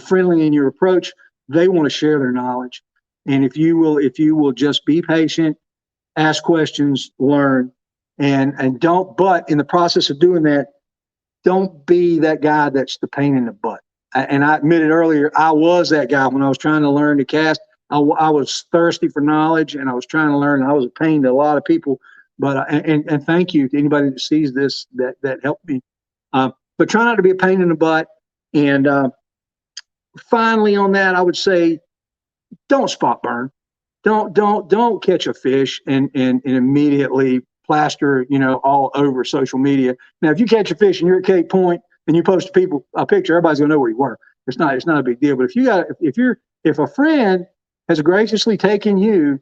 friendly in your approach, they want to share their knowledge. And if you will just be patient, ask questions, learn, and don't, but in the process of doing that, don't be that guy that's the pain in the butt. And I admitted earlier, I was that guy when I was trying to learn to cast. I was thirsty for knowledge, and I was trying to learn. And I was a pain to a lot of people, but and thank you to anybody that sees this that helped me. But try not to be a pain in the butt. And finally, on that, I would say, don't spot burn. Don't catch a fish and immediately plaster, all over social media. Now, if you catch a fish and you're at Cape Point and you post to people a picture, everybody's gonna know where you were. It's not a big deal. But if a friend has graciously taken you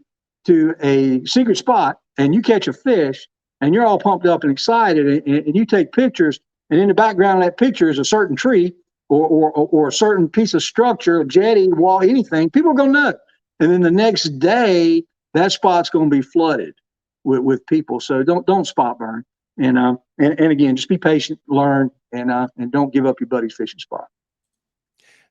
to a secret spot and you catch a fish and you're all pumped up and excited and you take pictures, and in the background of that picture is a certain tree or a certain piece of structure, a jetty, wall, anything, people are gonna know. And then the next day, that spot's going to be flooded with people. So don't spot burn. And again, just be patient, learn, and don't give up your buddy's fishing spot.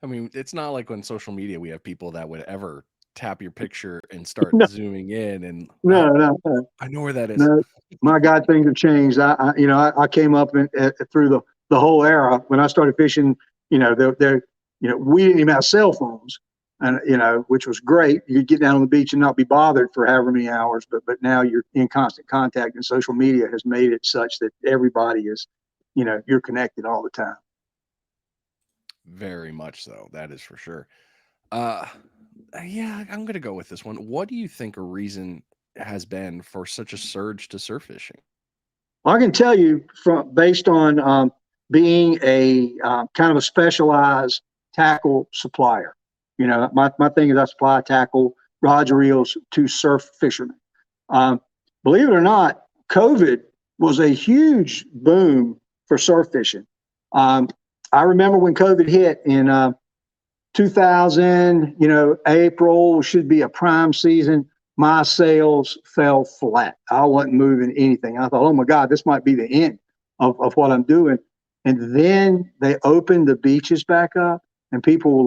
I mean, it's not like on social media we have people that would ever tap your picture and start No, zooming in and no. I know where that is. No, my God, things have changed. I came up through the whole era when I started fishing. We didn't even have cell phones. And which was great. You could get down on the beach and not be bothered for however many hours, but now you're in constant contact, and social media has made it such that everybody is, you're connected all the time. Very much so. That is for sure. Yeah, I'm gonna go with this one. What do you think a reason has been for such a surge to surf fishing? Well, I can tell you based on being a kind of a specialized tackle supplier. My thing is I supply tackle, rods, reels to surf fishermen. Believe it or not, COVID was a huge boom for surf fishing. I remember when COVID hit in 2000, April should be a prime season. My sales fell flat. I wasn't moving anything. I thought, oh my God, this might be the end of what I'm doing. And then they opened the beaches back up. And people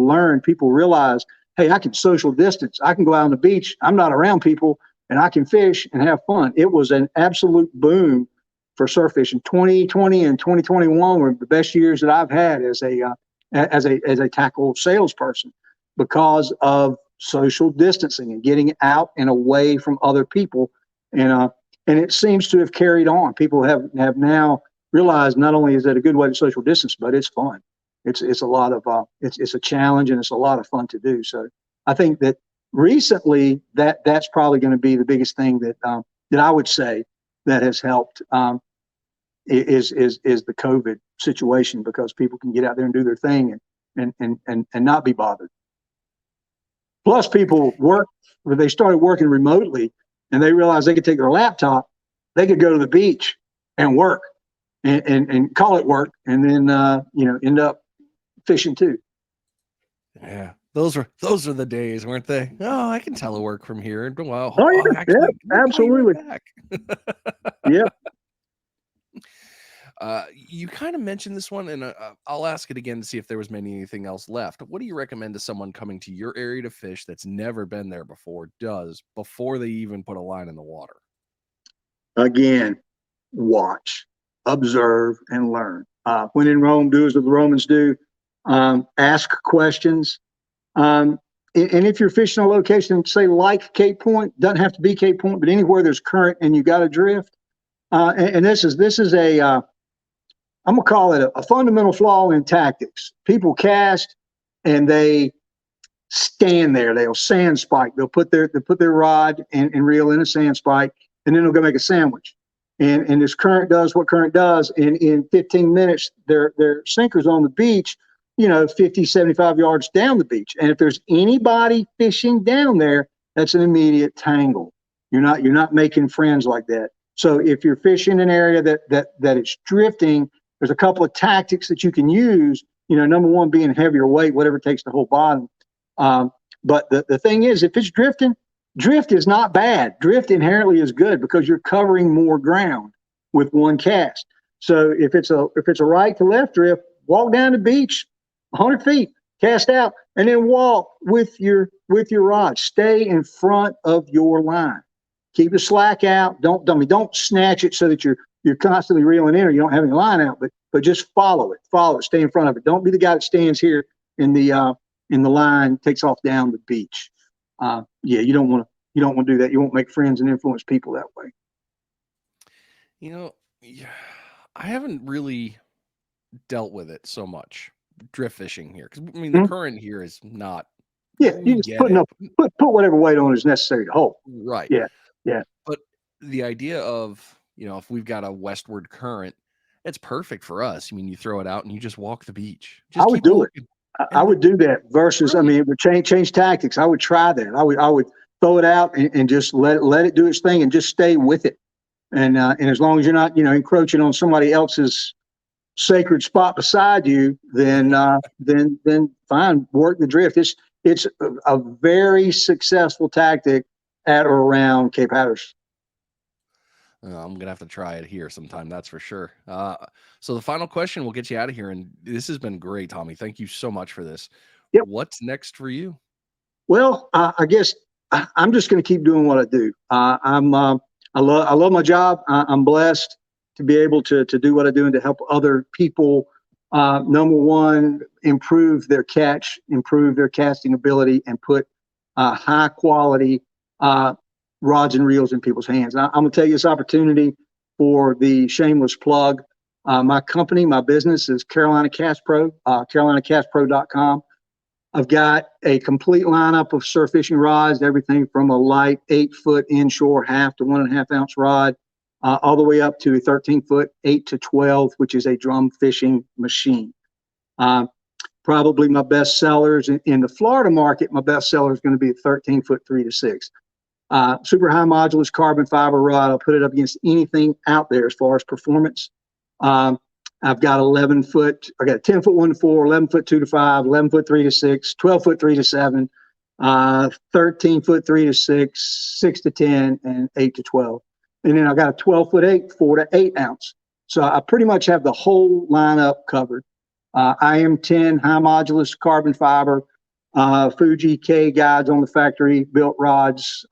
realize, hey, I can social distance. I can go out on the beach. I'm not around people, and I can fish and have fun. It was an absolute boom for surf fishing. 2020 and 2021 were the best years that I've had as a tackle salesperson because of social distancing and getting out and away from other people. And it seems to have carried on. People have now realized not only is that a good way to social distance, but it's fun. It's a lot of it's a challenge, and it's a lot of fun to do. So I think that recently that's probably going to be the biggest thing that I would say that has helped is the COVID situation, because people can get out there and do their thing and not be bothered. Plus, people they started working remotely, and they realized they could take their laptop, they could go to the beach and work and call it work, and then end up fishing too. Yeah, those are the days, weren't they? Oh, I can telework from here. Well, Yeah, absolutely. Yeah. You kind of mentioned this one, and I'll ask it again to see if there was anything else left. What do you recommend to someone coming to your area to fish that's never been there before before they even put a line in the water? Again, watch, observe, and learn. When in Rome, do as the Romans do. Ask questions. And if you're fishing a location, say like Cape Point, doesn't have to be Cape Point, but anywhere there's current and you got a drift. And this is a I'm gonna call it a fundamental flaw in tactics. People cast and they stand there. They'll sand spike. They'll put their rod and reel in a sand spike, and then they'll go make a sandwich. And this current does what current does. And in 15 minutes, their sinker's on the beach, 50, 75 yards down the beach. And if there's anybody fishing down there, that's an immediate tangle. You're not making friends like that. So if you're fishing an area that it's drifting, there's a couple of tactics that you can use. Number one being heavier weight, whatever it takes to hold bottom. But the thing is, if it's drifting, drift is not bad. Drift inherently is good because you're covering more ground with one cast. So if it's a right to left drift, walk down the beach 100 feet, cast out, and then walk with your rod. Stay in front of your line. Keep the slack out. Don't snatch it so that you're constantly reeling in or you don't have any line out, but just follow it. Stay in front of it. Don't be the guy that stands here in the line, takes off down the beach. Yeah, you don't want to do that. You won't make friends and influence people that way. Yeah, I haven't really dealt with it so much, drift fishing here, because I mean the current here is not. Yeah, We you just get it, put whatever weight on is necessary to hold. right? Yeah, yeah. But the idea of if we've got a westward current, it's perfect for us. I mean, you throw it out and you just walk the beach. I Just would keep do it. walking. I would do that versus, I Right. mean, it would change tactics. I would try that. I would throw it out and just let it do its thing and just stay with it. And as long as you're not, encroaching on somebody else's sacred spot beside you, then fine, work the drift. It's a very successful tactic at or around Cape Hatteras. I'm gonna have to try it here sometime. That's for sure. So the final question, we'll get you out of here. And this has been great, Tommy. Thank you so much for this. Yep. What's next for you? Well, I guess I'm just going to keep doing what I do. I love my job. I'm blessed to be able to do what I do and to help other people. Number one, improve their catch, improve their casting ability, and put high quality rods and reels in people's hands. I'm going to tell you this opportunity for the shameless plug. My company, my business is Carolina Cast Pro, carolinacastpro.com. I've got a complete lineup of surf fishing rods, everything from a light 8-foot inshore half to 1.5 ounce rod, all the way up to a 13-foot 8 to 12, which is a drum fishing machine. Probably my best sellers in the Florida market, my best seller is going to be a 13-foot 3 to 6. Super high modulus carbon fiber rod. I'll put it up against anything out there as far as performance. I've got 11-foot, I got 10-foot 1 to 4, 11-foot 2 to 5, 11-foot 3 to 6, 12-foot 3 to 7, 13-foot 3 to 6, 6 to 10, and 8 to 12. And then I got a 12-foot 8, 4 to 8 ounce. So I pretty much have the whole lineup covered. IM10 high modulus carbon fiber, Fuji K guides on the factory built rods.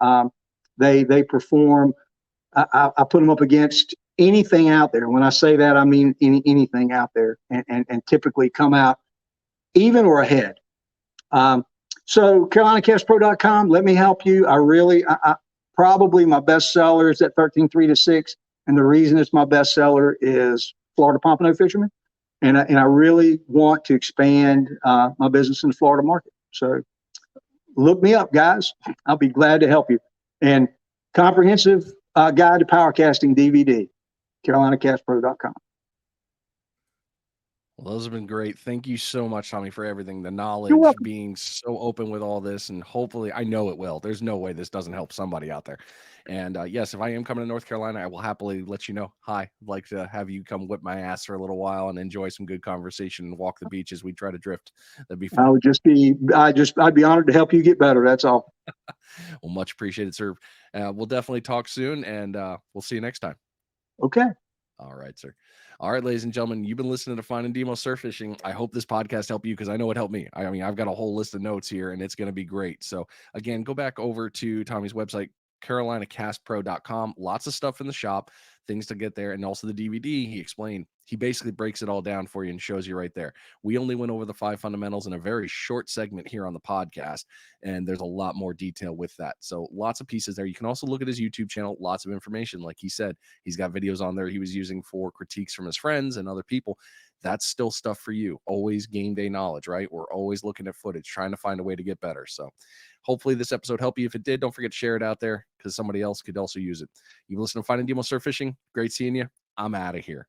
They perform. I put them up against anything out there. When I say that, I mean anything out there, and typically come out even or ahead. So CarolinaCastPro.com, let me help you. I probably my best seller is at 13.3 to 6, and the reason it's my best seller is Florida Pompano fishermen, and I really want to expand my business in the Florida market. So look me up, guys. I'll be glad to help you. And comprehensive guide to power casting DVD. CarolinaCastPro.com. Well, those have been great. Thank you so much, Tommy, for everything. The knowledge, You're welcome. being so open with all this, and hopefully, I know it will. There's no way this doesn't help somebody out there. And yes, if I am coming to North Carolina, I will happily let you know. Hi, I'd like to have you come whip my ass for a little while and enjoy some good conversation and walk the beach as we try to drift. That'd be fun. I'd be honored to help you get better. That's all. Well, much appreciated, sir. We'll definitely talk soon, and we'll see you next time. Okay. All right, sir. All right, ladies and gentlemen, you've been listening to Finding Demo Surf Fishing. I hope this podcast helped you because I know it helped me. I mean, I've got a whole list of notes here, and it's going to be great. So, again, go back over to Tommy's website, carolinacastpro.com. Lots of stuff in the shop, things to get there, and also the DVD. He explained. He basically breaks it all down for you and shows you right there. We only went over the 5 fundamentals in a very short segment here on the podcast, and there's a lot more detail with that. So lots of pieces there. You can also look at his YouTube channel, lots of information. Like he said, he's got videos on there he was using for critiques from his friends and other people. That's still stuff for you. Always game day knowledge, right? We're always looking at footage, trying to find a way to get better. So hopefully this episode helped you. If it did, don't forget to share it out there because somebody else could also use it. You've listened to Finding Demo Surf Fishing. Great seeing you. I'm out of here.